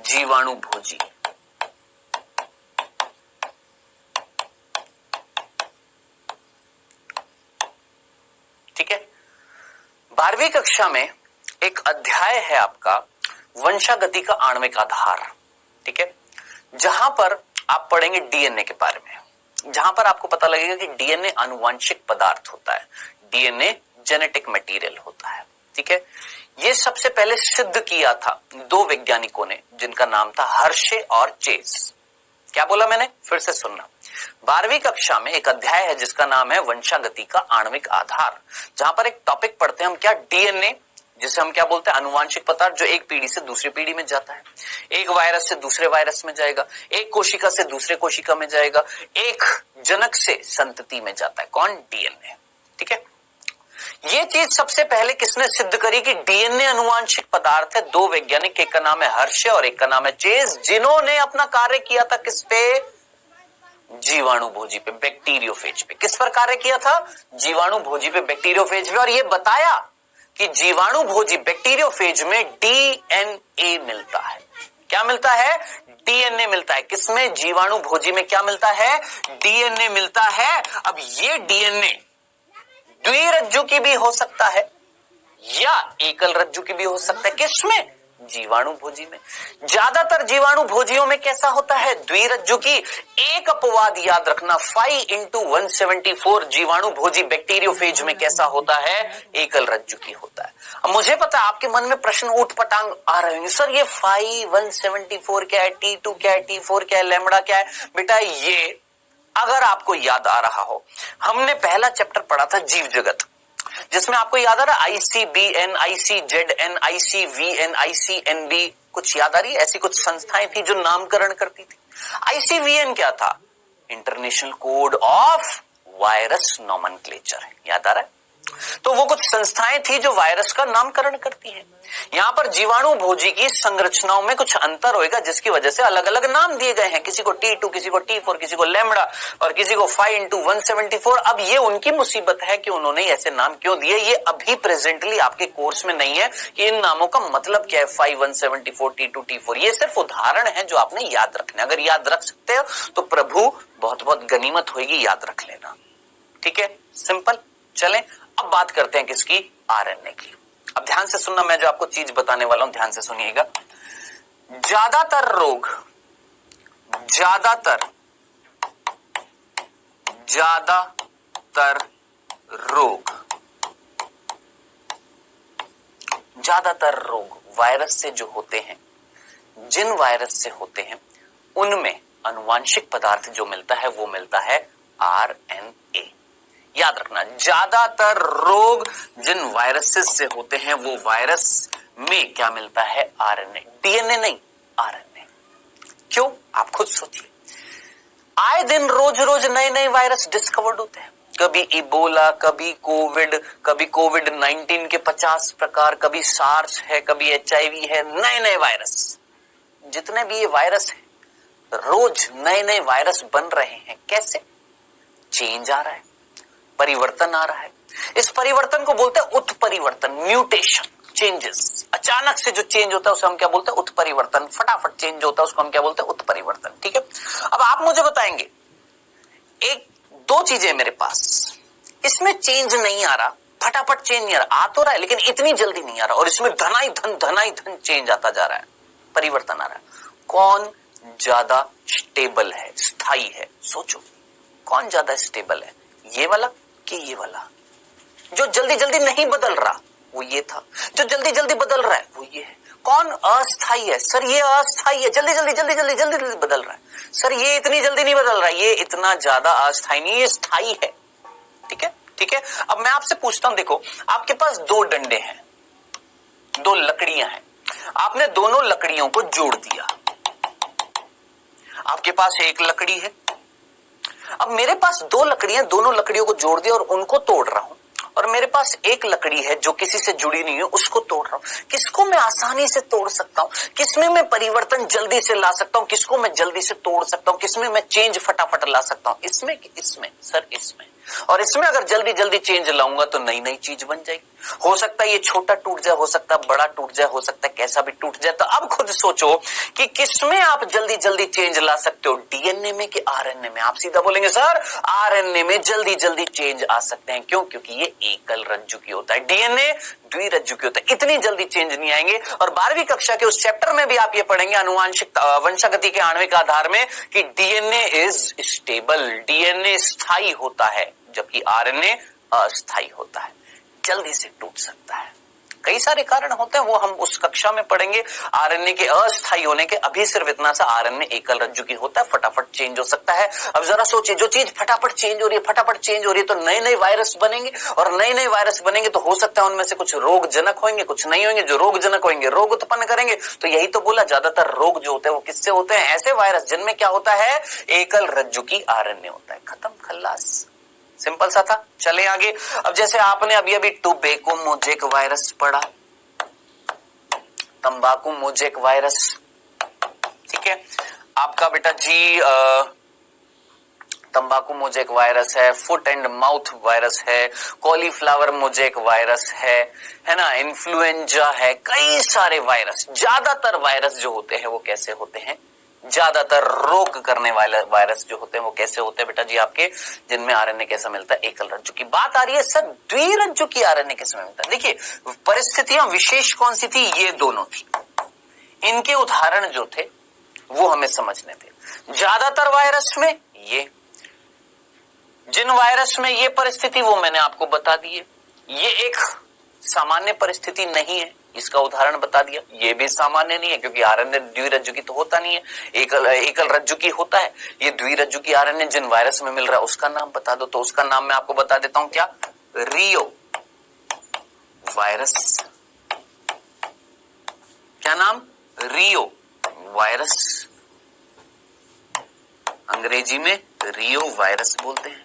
जीवाणु भोजी। ठीक है, 12वीं कक्षा में एक अध्याय है आपका वंशागति का आणविक आधार। ठीक है, जहां पर आप पढ़ेंगे डीएनए के बारे में, जहां पर आपको पता लगेगा कि डीएनए आनुवांशिक पदार्थ होता है, डीएनए जेनेटिक मटेरियल होता है। ठीक है, ये सबसे पहले सिद्ध किया था 2 वैज्ञानिकों ने जिनका नाम था हर्शे और चेस। क्या बोला मैंने, फिर से सुनना। 12वीं कक्षा में एक अध्याय है जिसका नाम है वंशागति का आणविक आधार, जहां पर एक टॉपिक पढ़ते हैं हम, क्या, डीएनए, जिसे हम क्या बोलते हैं, अनुवांशिक पदार्थ जो एक पीढ़ी से दूसरी पीढ़ी में जाता है, एक वायरस से दूसरे वायरस में जाएगा, एक कोशिका से दूसरे कोशिका में जाएगा, एक जनक से संतति में जाता है, कौन, डीएनए। ठीक है, ये चीज सबसे पहले किसने सिद्ध करी कि डीएनए अनुवांशिक पदार्थ है? 2 वैज्ञानिक, एक का नाम है हर्शे और एक का नाम है चेस, जिन्होंने अपना कार्य किया था किस पे, जीवाणु भोजी पे, बैक्टीरियोफेज पे। किस पर कार्य किया था, जीवाणु भोजी पे, बैक्टीरियोफेज पे, और ये बताया कि जीवाणु भोजी बैक्टीरियोफेज में डीएनए मिलता है। क्या मिलता है, डीएनए मिलता है। किसमें, जीवाणु भोजी में क्या मिलता है, डीएनए मिलता है। अब ये डीएनए द्विरज्जु की भी हो सकता है या एकल रज्जु की भी हो सकता है। किसमें, जीवाणु भोजी में। ज्यादातर जीवाणु भोजियों में कैसा होता है, द्विरज्जु की। एक अपवाद याद रखना, 5 इंटू 174 जीवाणु भोजी बैक्टीरियोफेज में कैसा होता है, एकल रज्जु की होता है। अब मुझे पता है आपके मन में प्रश्न ऊट पटांग आ रहे हैं, सर ये 5 174 क्या है, T2 क्या है, T4 क्या है, लेमड़ा क्या है। बेटा ये अगर आपको याद आ रहा हो, हमने पहला चैप्टर पढ़ा था जीव जगत, जिसमें आपको याद आ रहा है ICBN, ICZN, ICVN, ICNB, कुछ याद आ रही है? ऐसी कुछ संस्थाएं थी जो नामकरण करती थी। ICVN क्या था, international code of virus nomenclature, याद आ रहा है? तो वो कुछ संस्थाएं थी जो वायरस का नामकरण करती हैं। यहां पर जीवाणु भोजी की संरचनाओं में कुछ अंतर होगा, जिसकी वजह से अलग अलग नाम दिए गए हैं, किसी को T2, किसी को T4, किसी को लेमड़ा और किसी को 5 इंटू 174। अब ये उनकी मुसीबत है कि उन्होंने ऐसे नाम क्यों दिए। ये अभी प्रेजेंटली आपके कोर्स में नहीं है कि इन नामों का मतलब क्या है, 5 174 T2 T4। ये सिर्फ उदाहरण है जो आपने याद रखना। अगर याद रख सकते हो तो प्रभु बहुत बहुत गनीमत होगी, याद रख लेना। ठीक है, सिंपल। चलें अब बात करते हैं किसकी, आरएनए की। अब ध्यान से सुनना, मैं जो आपको चीज बताने वाला हूं ध्यान से सुनिएगा। ज्यादातर रोग वायरस से जो होते हैं, जिन वायरस से होते हैं उनमें अनुवांशिक पदार्थ जो मिलता है वो मिलता है आरएनए। याद रखना, ज्यादातर रोग जिन वायरसेस से होते हैं वो वायरस में क्या मिलता है, आरएनए, डीएनए नहीं, आरएनए। क्यों, आप खुद सोचिए। आए दिन रोज रोज नए नए वायरस डिस्कवर्ड होते हैं, कभी इबोला, कभी कोविड-19 के 50 प्रकार, कभी सार्स है, कभी HIV है, नए नए वायरस। जितने भी ये वायरस है, रोज नए नए वायरस बन रहे हैं। कैसे, चेंज आ रहा है, परिवर्तन आ रहा है। इस परिवर्तन को बोलते हैं उत्परिवर्तन, म्यूटेशन, चेंजेस। अचानक से जो चेंज होता है उसे हम क्या बोलते हैं, उत्परिवर्तन। फटाफट चेंज होता है उसको हम क्या बोलते हैं, उत्परिवर्तन। ठीक है, अब आप मुझे बताएंगे, एक 2 चीजें मेरे पास, इसमें चेंज नहीं आ रहा, फटाफट चेंज नहीं आ रहा, आ तो रहा है लेकिन इतनी जल्दी नहीं आ रहा, और इसमें धनाई धन चेंज आता जा रहा है, परिवर्तन आ रहा है। कौन ज्यादा स्टेबल है, स्थायी है? सोचो, कौन ज्यादा स्टेबल है, ये वाला कि ये वाला? जो जल्दी जल्दी नहीं बदल रहा वो ये था, जो जल्दी जल्दी बदल रहा है वो ये है। कौन अस्थाई है? सर ये अस्थाई है, जल्दी जल्दी जल्दी जल्दी जल्दी जल्दी बदल रहा है। सर ये इतनी जल्दी नहीं बदल रहा है, ये इतना ज्यादा अस्थाई नहीं, ये स्थाई है। ठीक है, ठीक है। अब मैं आपसे पूछता हूं, देखो आपके पास दो डंडे हैं, दो लकड़ियां हैं, आपने दोनों लकड़ियों को जोड़ दिया। आपके पास एक लकड़ी है, अब मेरे पास दो लकड़ियां, दोनों लकड़ियों को जोड़ दिया और उनको तोड़ रहा हूं, और मेरे पास एक लकड़ी है जो किसी से जुड़ी नहीं है, उसको तोड़ रहा हूं। किसको मैं आसानी से तोड़ सकता हूं, किसमें मैं परिवर्तन जल्दी से ला सकता हूं, किसको मैं जल्दी से तोड़ सकता हूं, किसमें मैं चेंज फटाफट ला सकता हूं? इसमें कि इसमें? सर इसमें। और इसमें अगर जल्दी जल्दी चेंज लाऊंगा तो नई नई चीज बन जाएगी। हो सकता है ये छोटा टूट जाए, हो सकता है बड़ा टूट जाए, हो सकता है कैसा भी टूट जाए। तो अब खुद सोचो कि किसमें आप जल्दी जल्दी चेंज ला सकते हो, डीएनए में कि आरएनए में? आप सीधा बोलेंगे सर आरएनए में जल्दी जल्दी चेंज आ सकते हैं। क्यों? क्योंकि ये एकल रज्जु की होता है, डीएनए द्विरज्जु की होता है, इतनी जल्दी चेंज नहीं आएंगे। और 12वीं कक्षा के उस चैप्टर में भी आप ये पढ़ेंगे आनुवांशिक वंशागति के आणविक आधार में कि डीएनए इज स्टेबल, डीएनए स्थायी होता है, जबकि आरएनए अस्थायी होता है, जल्दी से टूट सकता है। कई सारे कारण होते हैं, वो हम उस कक्षा में पढ़ेंगे। आरएनए के अस्थायी होने के अभी सिर्फ इतना सा, आरएनए एकल रज्जु की होता है, फटाफट चेंज हो सकता है। अब जरा सोचिए, जो चीज फटाफट चेंज हो रही है, फटाफट चेंज हो रही है, तो नए नए वायरस बनेंगे, और नए नए वायरस बनेंगे तो हो सकता है उनमें से कुछ रोगजनक होंगे, कुछ नहीं होंगे। जो रोगजनक होंगे रोग उत्पन्न करेंगे। तो यही तो बोला, ज्यादातर रोग जो होते हैं वो किससे होते हैं? ऐसे वायरस जिनमें क्या होता है, एकल रज्जु की आरएनए होता है। खत्म, खल्लास, सिंपल सा था। चले आगे। अब जैसे आपने अभी अभी टोबैको मोजेक वायरस पढ़ा, तंबाकू मोजेक वायरस, ठीक है। आपका बेटा जी तंबाकू मोजेक वायरस है, फुट एंड माउथ वायरस है, कॉलीफ्लावर मोजेक वायरस है ना, इन्फ्लुएंजा है, कई सारे वायरस। ज्यादातर वायरस जो होते हैं वो कैसे होते हैं? ज्यादातर रोग करने वाले वायरस जो होते हैं वो कैसे होते हैं बेटा जी आपके? जिनमें आरएनए कैसा मिलता है? एकल रज्जु की। बात आ रही है सर द्विरज्जु की आरएनए कैसे मिलता है? देखिए परिस्थितियां विशेष कौन सी थी? ये दोनों थी। इनके उदाहरण जो थे वो हमें समझने थे। ज्यादातर वायरस में ये, जिन वायरस में ये परिस्थिति वो मैंने आपको बता दी है। ये एक सामान्य परिस्थिति नहीं है, इसका उदाहरण बता दिया। ये भी सामान्य नहीं है क्योंकि आरएनए द्विरज्जु की तो होता नहीं है, एकल रज्जु की होता है। ये द्विरज्जु की आरएनए जिन वायरस में मिल रहा है उसका नाम बता दो। तो उसका नाम मैं आपको बता देता हूं, क्या? रियो वायरस। क्या नाम? रियो वायरस। अंग्रेजी में रियो वायरस बोलते हैं,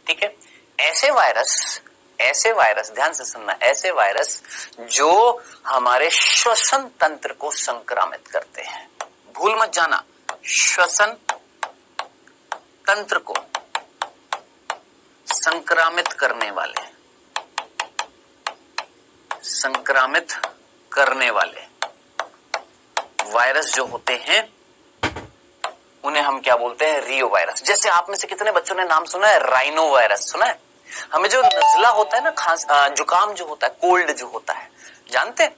ठीक है। ऐसे वायरस ध्यान से सुनना, ऐसे वायरस जो हमारे श्वसन तंत्र को संक्रामित करते हैं। भूल मत जाना, श्वसन तंत्र को संक्रामित करने वाले वायरस जो होते हैं उन्हें हम क्या बोलते हैं? रियो वायरस। जैसे आप में से कितने बच्चों ने नाम सुना है? राइनो वायरस सुना है? हमें जो नजला होता है ना, खांस जुकाम जो होता है, कोल्ड जो होता है, जानते हैं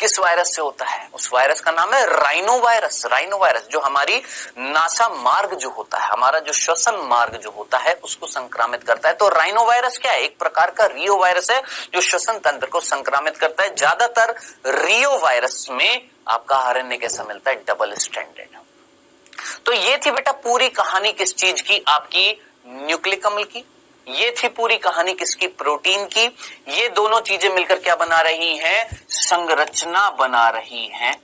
किस वायरस से होता है? उस वायरस का नाम है राइनो वायरस। राइनो वायरस जो हमारी नासा मार्ग जो होता है, हमारा जो श्वसन मार्ग जो होता है उसको संक्रामित करता है। तो राइनो वायरस क्या है? एक प्रकार का रियो वायरस है जो श्वसन तंत्र को संक्रामित करता है। ज्यादातर रियो वायरस में आपका आरएनए कैसा मिलता है? Double stranded. तो ये थी बेटा पूरी कहानी किस चीज की? आपकी न्यूक्लिक अम्ल की। ये थी पूरी कहानी किसकी? प्रोटीन की। ये दोनों चीजें मिलकर क्या बना रही हैं? संरचना बना रही हैं।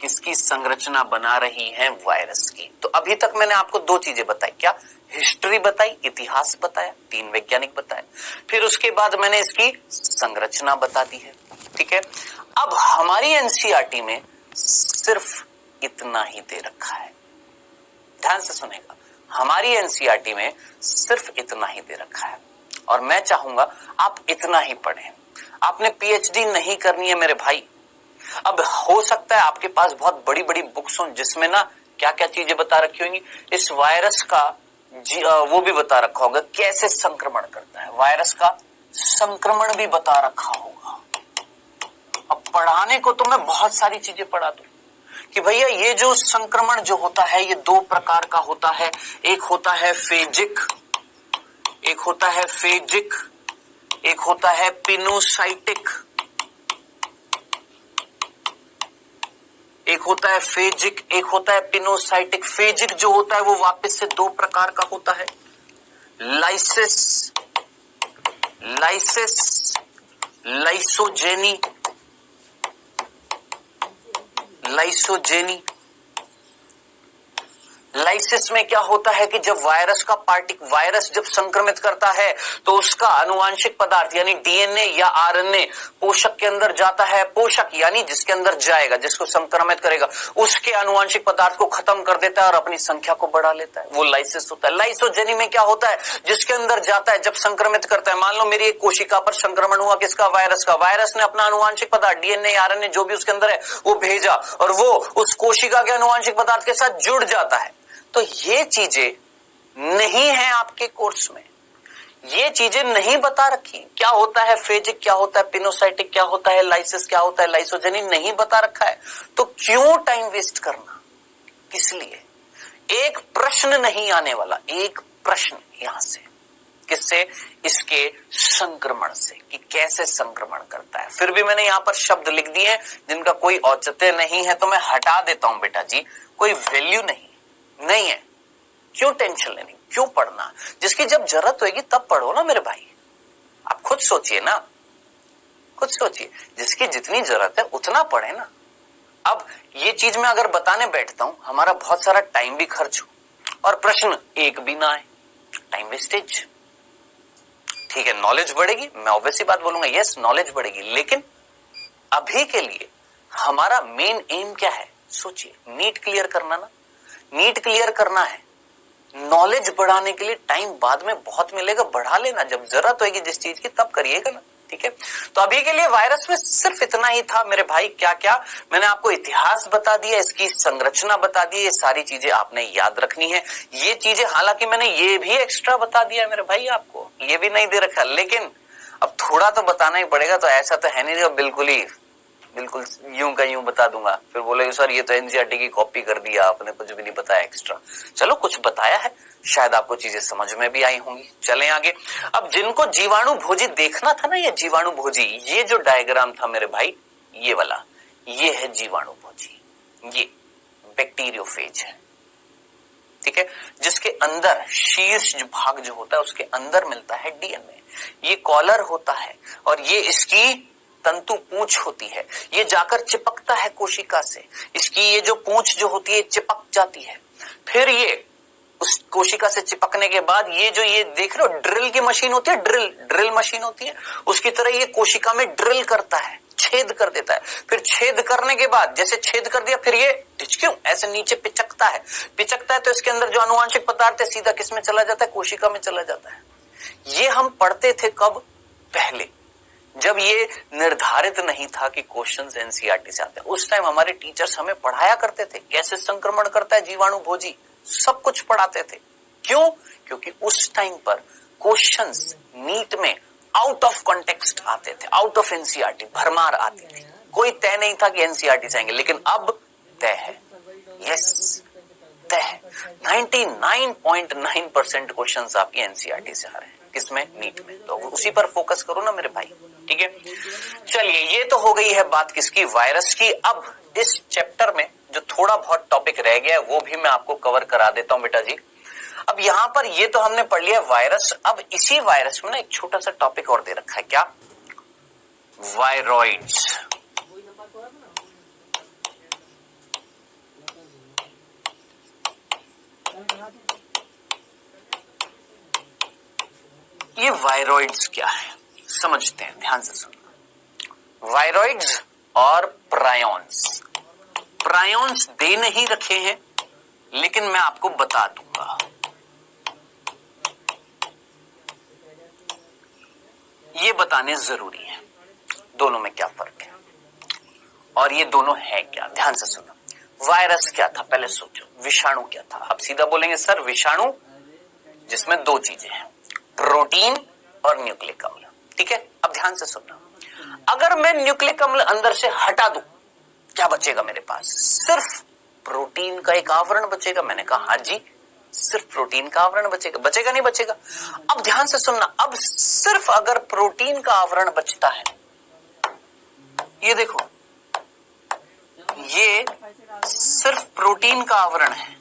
किसकी संरचना बना रही हैं? वायरस की। तो अभी तक मैंने आपको दो चीजें बताई, क्या? हिस्ट्री बताई, इतिहास बताया, तीन वैज्ञानिक बताए, फिर उसके बाद मैंने इसकी संरचना बता दी है, ठीक है। अब हमारी एनसीईआरटी में सिर्फ इतना ही दे रखा है, ध्यान से सुनेगा, हमारी एनसीईआरटी में सिर्फ इतना ही दे रखा है और मैं चाहूंगा आप इतना ही पढ़ें। आपने पीएचडी नहीं करनी है मेरे भाई। अब हो सकता है आपके पास बहुत बड़ी बड़ी बुक्स हों जिसमें ना क्या क्या चीजें बता रखी होंगी, इस वायरस का वो भी बता रखा होगा कैसे संक्रमण करता है, वायरस का संक्रमण भी बता रखा होगा। अब पढ़ाने को तो मैं बहुत सारी चीजें पढ़ा दूं, कि भैया ये जो संक्रमण जो होता है ये दो प्रकार का होता है, एक होता है फेजिक, एक होता है फेजिक, एक होता है पिनोसाइटिक, एक होता है फेजिक, एक होता है पिनोसाइटिक। फेजिक जो होता है वो वापस से दो प्रकार का होता है, lysis, lysis, lysogeny, lysogeny. Lysis में क्या होता है कि जब वायरस जब संक्रमित करता है तो उसका आनुवांशिक पदार्थ यानी डीएनए या आरएनए पोषक के अंदर जाता है। पोषक यानी जिसके अंदर जाएगा, जिसको संक्रमित करेगा, उसके आनुवांशिक पदार्थ को खत्म कर देता है और अपनी संख्या को बढ़ा लेता है, वो लाइसिस होता है। लाइसोजेनी में क्या होता है, जिसके अंदर जाता है, जब संक्रमित करता है, मान लो मेरी एक कोशिका पर संक्रमण हुआ, किसका, वायरस का। वायरस ने अपना आनुवांशिक पदार्थ डीएनए आरएनए जो भी उसके अंदर है वो भेजा और वो उस कोशिका के आनुवांशिक पदार्थ के साथ जुड़ जाता है। तो ये चीजें नहीं है आपके कोर्स में, ये चीजें नहीं बता रखी। क्या होता है फेजिक, क्या होता है पिनोसाइटिक, क्या होता है लाइसिस, क्या होता है लाइसोजेनी, नहीं बता रखा है। तो क्यों टाइम वेस्ट करना, किस लिए? एक प्रश्न नहीं आने वाला, एक प्रश्न यहां से, किससे, इसके संक्रमण से, कि कैसे संक्रमण करता है। फिर भी मैंने यहां पर शब्द लिख दिए हैं जिनका कोई औचित्य नहीं है, तो मैं हटा देता हूं बेटा जी, कोई वैल्यू नहीं है। क्यों टेंशन लेनी, क्यों पढ़ना? जिसकी जब जरूरत होगी तब पढ़ो ना मेरे भाई। आप खुद सोचिए ना, खुद सोचिए, जिसकी जितनी जरूरत है उतना पढ़े ना। अब ये चीज मैं अगर बताने बैठता हूं, हमारा बहुत सारा टाइम भी खर्च हो और प्रश्न एक भी ना आए, टाइम वेस्टेज। ठीक है, नॉलेज बढ़ेगी, मैं ऑब्वियसली बात बोलूंगा, यस नॉलेज बढ़ेगी, लेकिन अभी के लिए हमारा मेन एम क्या है? सोचिए, नीट क्लियर करना ना, नीट क्लियर करना है। नॉलेज बढ़ाने के लिए टाइम बाद में बहुत मिलेगा, बढ़ा लेना, जब जरूरत होगी जिस चीज की तब करिएगा ना। ठीक है, तो अभी के लिए वायरस में सिर्फ इतना ही था मेरे भाई। क्या क्या मैंने आपको इतिहास बता दिया, इसकी संरचना बता दी, ये सारी चीजें आपने याद रखनी है। ये चीजें हालांकि मैंने ये भी एक्स्ट्रा बता दिया मेरे भाई, आपको ये भी नहीं दे रखा, लेकिन अब थोड़ा तो बताना ही पड़ेगा। तो ऐसा तो है नहीं बिल्कुल यूं का यूं बता दूंगा, फिर बोलेगे सर ये तो एनसीईआरटी की कॉपी कर दिया आपने, कुछ भी नहीं बताया एक्स्ट्रा। चलो कुछ बताया है, शायद आपको चीजें समझ में भी आई होंगी। चलें आगे। अब जिनको जीवाणु भोजी देखना था ना, ये जीवाणु भोजी, ये जो डायग्राम था मेरे भाई, ये वाला, ये है जीवाणु भोजी, ये बैक्टीरियोफेज है। ठीक है, जिसके अंदर शीर्ष भाग जो होता है उसके अंदर मिलता है डीएनए। ये कॉलर होता है और ये इसकी तंतु पूंछ होती है, ये जाकर चिपकता है कोशिका से। इसकी ये जो पूंछ जो होती है चिपक जाती है, फिर ये उस कोशिका से चिपकने के बाद ये जो ये देख रहे हो ड्रिल की मशीन होती है, ड्रिल मशीन होती है, उसकी तरह ये कोशिका में ड्रिल करता है, छेद कर देता है। फिर छेद करने के बाद, जैसे छेद कर दिया, फिर ये क्यों ऐसे नीचे पिचकता है तो इसके अंदर जो आनुवांशिक पदार्थ है सीधा किस में चला जाता है, कोशिका में चला जाता है। ये हम पढ़ते थे कब? पहले, जब ये निर्धारित नहीं था कि क्वेश्चंस एनसीईआरटी से आते हैं। उस टाइम हमारे टीचर्स हमें पढ़ाया करते थे कैसे संक्रमण करता है जीवाणु भोजी, सब कुछ पढ़ाते थे। क्यों? क्योंकि उस टाइम पर क्वेश्चंस नीट में आउट ऑफ कॉन्टेक्स्ट आते थे, आउट ऑफ एनसीईआरटी भरमार आती थी। कोई तय नहीं था कि एनसीईआरटी से आएंगे, लेकिन अब तय है, यस तय है। 99.9% क्वेश्चंस आपके एनसीईआरटी से आ रहे हैं, किसमें? नीट में। तो उसी पर फोकस करो ना मेरे भाई। ठीक है, चलिए ये तो हो गई है बात किसकी? वायरस की। अब इस चैप्टर में जो थोड़ा बहुत टॉपिक रह गया है वो भी मैं आपको कवर करा देता हूं बेटा जी। अब यहां पर ये तो हमने पढ़ लिया वायरस। अब इसी वायरस में ना एक छोटा सा टॉपिक और दे रखा है, क्या? वायरॉइड्स। ये वायरॉइड्स क्या है समझते हैं, ध्यान से सुनना। वायरॉइड्स और प्रायोन्स, प्रायोन्स दे नहीं रखे हैं लेकिन मैं आपको बता दूंगा। ये बताने जरूरी है दोनों में क्या फर्क है और ये दोनों है क्या, ध्यान से सुनो। वायरस क्या था पहले सोचो, विषाणु क्या था? आप सीधा बोलेंगे सर विषाणु जिसमें दो चीजें हैं, प्रोटीन और न्यूक्लिक अम्ल। ठीक है, अब ध्यान से सुनना, अगर मैं न्यूक्लिक अम्ल अंदर से हटा दूं क्या बचेगा मेरे पास? सिर्फ प्रोटीन का एक आवरण बचेगा। मैंने कहा हाँ जी, सिर्फ प्रोटीन का आवरण बचेगा। बचेगा नहीं बचेगा? अब ध्यान से सुनना, अब सिर्फ अगर प्रोटीन का आवरण बचता है, ये देखो, ये सिर्फ प्रोटीन का आवरण है,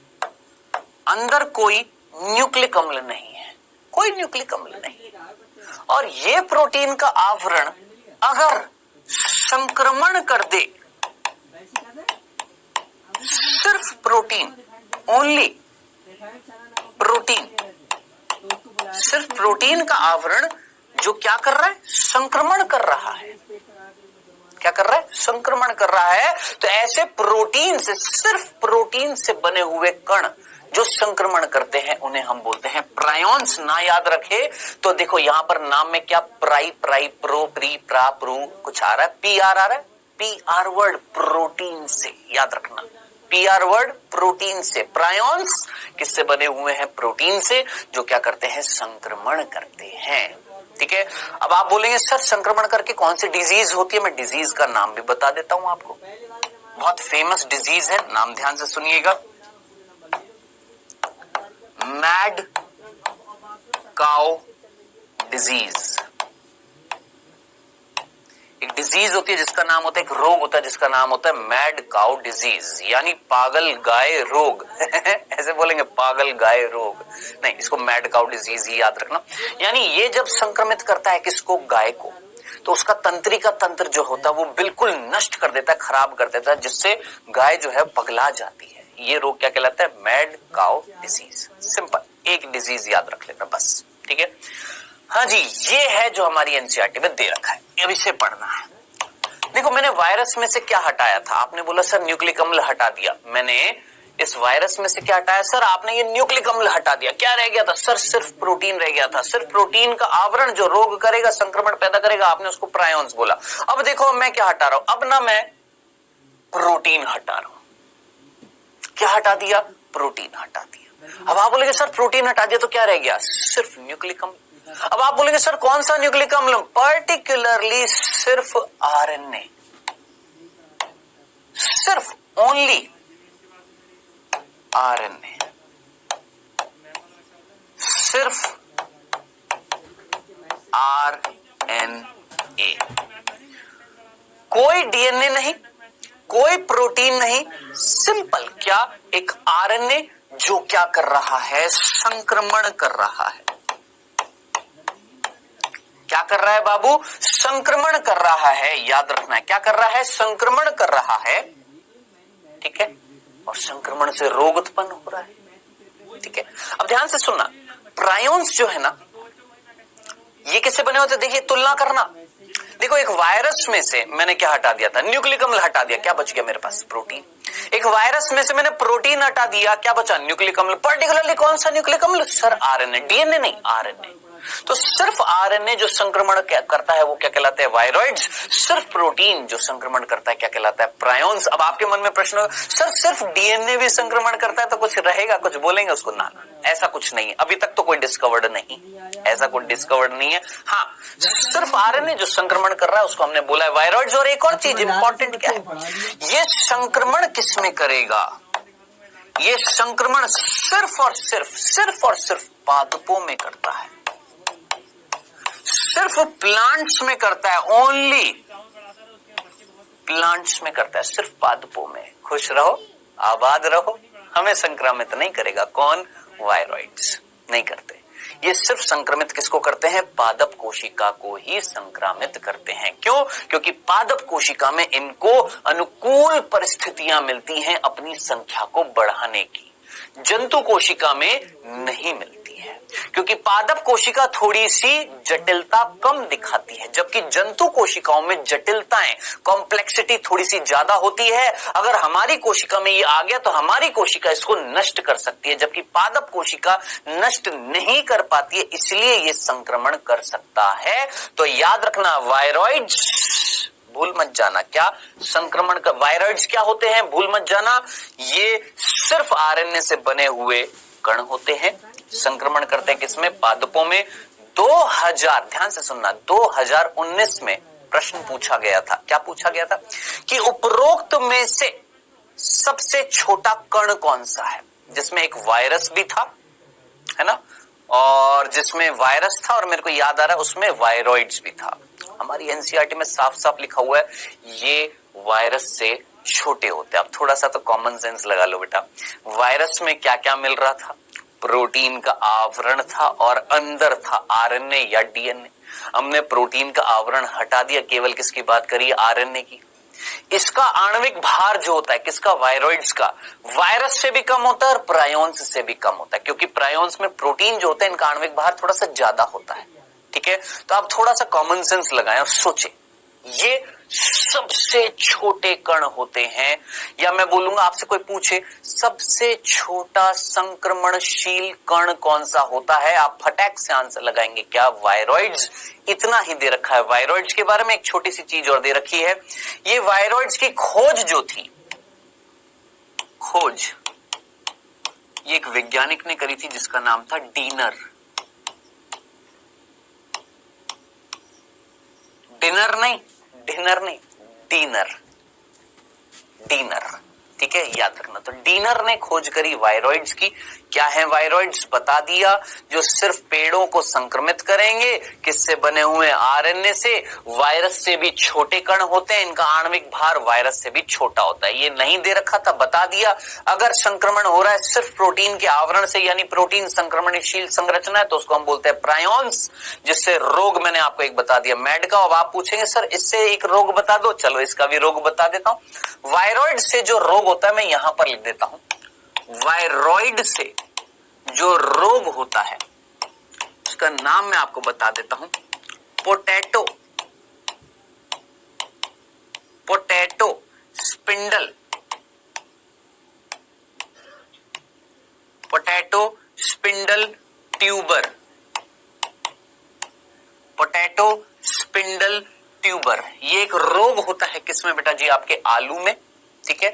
अंदर कोई न्यूक्लिक अम्ल नहीं है, कोई न्यूक्लिक अम्ल नहीं। और ये प्रोटीन का आवरण अगर संक्रमण कर दे, सिर्फ प्रोटीन, ओनली प्रोटीन, सिर्फ प्रोटीन का आवरण जो क्या कर रहा है? संक्रमण कर रहा है। क्या कर रहा है? संक्रमण कर रहा है। तो ऐसे प्रोटीन से, सिर्फ प्रोटीन से बने हुए कण जो संक्रमण करते हैं उन्हें हम बोलते हैं प्रायोन्स। ना याद रखे तो देखो यहां पर नाम में क्या प्राई, प्राई, प्रो, प्री, प्रा, प्रू कुछ आ रहा है, पी आर आ रहा है, पी आर वर्ड प्रोटीन से, याद रखना, पी आर वर्ड प्रोटीन से। प्रायोन्स किससे बने हुए हैं? प्रोटीन से, जो क्या करते हैं? संक्रमण करते हैं। ठीक है। अब आप बोलेंगे सर संक्रमण करके कौन सी डिजीज होती है? मैं डिजीज का नाम भी बता देता हूं आपको, बहुत फेमस डिजीज है, नाम ध्यान से सुनिएगा। मैड काउ डिजीज, एक डिजीज होती है जिसका नाम होता है, एक रोग होता है जिसका नाम होता है मैड काउ डिजीज, यानी पागल गाय रोग। ऐसे बोलेंगे पागल गाय रोग, नहीं, इसको मैड काउ डिजीज ही याद रखना। यानी ये जब संक्रमित करता है किसको? गाय को, तो उसका तंत्रिका तंत्र जो होता है वो बिल्कुल नष्ट कर देता है, खराब कर देता है, जिससे गाय जो है पगला जाती है। ये रोग क्या कहलाता है? Mad cow disease. सिंपल, एक डिजीज याद रख लेना बस। ठीक है। हाँ जी, ये है जो हमारी एनसीईआरटी में दे रखा है, अब इसे पढ़ना है। देखो मैंने वायरस में से क्या हटाया था? आपने बोला सर न्यूक्लिक अम्ल हटा दिया। मैंने इस वायरस में से क्या हटाया? सर आपने ये न्यूक्लिक अम्ल हटा दिया। क्या रह गया था? सर सिर्फ प्रोटीन रह गया था। सिर्फ प्रोटीन का आवरण जो रोग करेगा, संक्रमण पैदा करेगा, आपने उसको प्रायोन्स बोला। अब देखो मैं क्या हटा रहा हूं, अब ना मैं प्रोटीन हटा रहा हूं। क्या हटा दिया? प्रोटीन हटा दिया। अब आप बोलेंगे सर प्रोटीन हटा दिया तो क्या रह गया? सिर्फ न्यूक्लिक अम्ल। अब आप बोलेंगे सर कौन सा न्यूक्लिक अम्ल? पर्टिकुलरली सिर्फ आरएनए, सिर्फ ओनली आरएनए, सिर्फ आरएनए, कोई डीएनए नहीं, कोई प्रोटीन नहीं, सिंपल क्या? एक आरएनए जो क्या कर रहा है? संक्रमण कर रहा है। क्या कर रहा है बाबू? संक्रमण कर रहा है, याद रखना है। क्या कर रहा है? संक्रमण कर रहा है। ठीक है। और संक्रमण से रोग उत्पन्न हो रहा है। ठीक है। अब ध्यान से सुनना, प्रायोन्स जो है ना, ये किससे बने होते? देखिए तुलना करना। देखो एक वायरस में से मैंने क्या हटा दिया था? न्यूक्लिक अम्ल हटा दिया, क्या बच गया मेरे पास? प्रोटीन। एक वायरस में से मैंने प्रोटीन हटा दिया, क्या बचा? न्यूक्लिक अम्ल। पर्टिकुलरली कौन सा न्यूक्लिक अम्ल? सर आरएनए, डीएनए नहीं, आरएनए। तो सिर्फ आरएनए जो संक्रमण करता है वो क्या कहलाते हैं? वायरॉइड्स। सिर्फ प्रोटीन जो संक्रमण करता है क्या कहलाता है? प्रायोन्स। अब आपके मन में प्रश्न हो, सर सिर्फ डीएनए भी संक्रमण करता है तो कुछ रहेगा, कुछ बोलेंगे उसको? ना, ऐसा कुछ नहीं है, अभी तक तो कोई डिस्कवर्ड नहीं, ऐसा कोई डिस्कवर्ड नहीं है। हाँ, सिर्फ आरएनए जो संक्रमण कर रहा है उसको हमने बोला है वायरॉइड्स। और एक और चीज इंपॉर्टेंट क्या है, ये संक्रमण किसमें करेगा? ये संक्रमण सिर्फ और सिर्फ पादपों में करता है, सिर्फ प्लांट्स में करता है, ओनली प्लांट्स में करता है, सिर्फ पादपों में। खुश रहो, आबाद रहो, हमें संक्रमित नहीं करेगा। कौन? वायरॉइड्स नहीं करते। ये सिर्फ संक्रमित किसको करते हैं? पादप कोशिका को ही संक्रमित करते हैं। क्यों? क्योंकि पादप कोशिका में इनको अनुकूल परिस्थितियां मिलती हैं अपनी संख्या को बढ़ाने की, जंतु कोशिका में नहीं मिलती है, क्योंकि पादप कोशिका थोड़ी सी जटिलता कम दिखाती है, जबकि जंतु कोशिकाओं में जटिलताएं, कॉम्प्लेक्सिटी थोड़ी सी ज्यादा होती है। अगर हमारी कोशिका में ये आ गया तो हमारी कोशिका इसको नष्ट कर सकती है, जबकि पादप कोशिका नष्ट नहीं कर पाती है, इसलिए ये संक्रमण कर सकता है। तो याद रखना, वायरॉइड्स भूल मत जाना। क्या? संक्रमण का वायरॉइड्स क्या होते हैं? भूल मत जाना, ये सिर्फ आरएनए से बने हुए कण होते हैं, संक्रमण करते हैं किसमें? पादपों में। 2000, ध्यान से सुनना, 2019 में प्रश्न पूछा गया था। क्या पूछा गया था कि उपरोक्त में से सबसे छोटा कण कौन सा है, जिसमें एक वायरस भी था, है ना, और जिसमें वायरस था और मेरे को याद आ रहा है उसमें वायरॉइड्स भी था। हमारी एनसीईआरटी में साफ साफ लिखा हुआ है ये वायरस से छोटे होते हैं। अब थोड़ा सा तो कॉमन सेंस लगा लो बेटा। वायरस में क्या क्या मिल रहा था? प्रोटीन का आवरण था और अंदर था आरएनए या डीएनए। हमने प्रोटीन का आवरण हटा दिया, केवल किसकी बात करिए? आरएनए की। इसका आणविक भार जो होता है किसका? वायरॉइड्स का। वायरस से भी कम होता है और प्रायोन्स से भी कम होता है, क्योंकि प्रायोन्स में प्रोटीन जो होता है इनका आणविक भार थोड़ा सा ज्यादा होता है। ठीक है, तो आप थोड़ा सा कॉमन सेंस लगाएं और सोचें, ये सबसे छोटे कण होते हैं, या मैं बोलूंगा आपसे कोई पूछे सबसे छोटा संक्रमणशील कण कौन सा होता है, आप फटाक से आंसर लगाएंगे क्या? वायरॉइड्स। इतना ही दे रखा है। वायरॉइड्स के बारे में एक छोटी सी चीज और दे रखी है, ये वायरॉइड्स की खोज जो थी, खोज ये एक वैज्ञानिक ने करी थी जिसका नाम था डीनर। डिनर नहीं, डिनर नहीं, डीनर, डीनर। ठीक है, याद रखना। तो डीनर ने खोज करी वायरॉइड्स की। क्या है वायरॉइड्स? बता दिया, जो सिर्फ पेड़ों को संक्रमित करेंगे, किससे बने हुए? आरएनए से। वायरस से भी छोटे कण होते हैं, इनका आणविक भार वायरस से भी छोटा होता है। ये नहीं दे रखा था, बता दिया। अगर संक्रमण हो रहा है सिर्फ प्रोटीन के आवरण से, यानी प्रोटीन संक्रमणशील संरचना है, तो उसको हम बोलते हैं प्रायोन्स, जिससे रोग मैंने आपको एक बता दिया मैड का। अब आप पूछेंगे सर इससे एक रोग बता दो, चलो इसका भी रोग बता देता हूं। वायरॉइड से जो रोग होता है मैं यहां पर लिख देता हूं, वायरॉइड से जो रोग होता है उसका नाम मैं आपको बता देता हूं, potato, potato spindle, potato spindle tuber, potato spindle tuber. ये एक रोग होता है किसमें बेटा जी? आपके आलू में। ठीक है,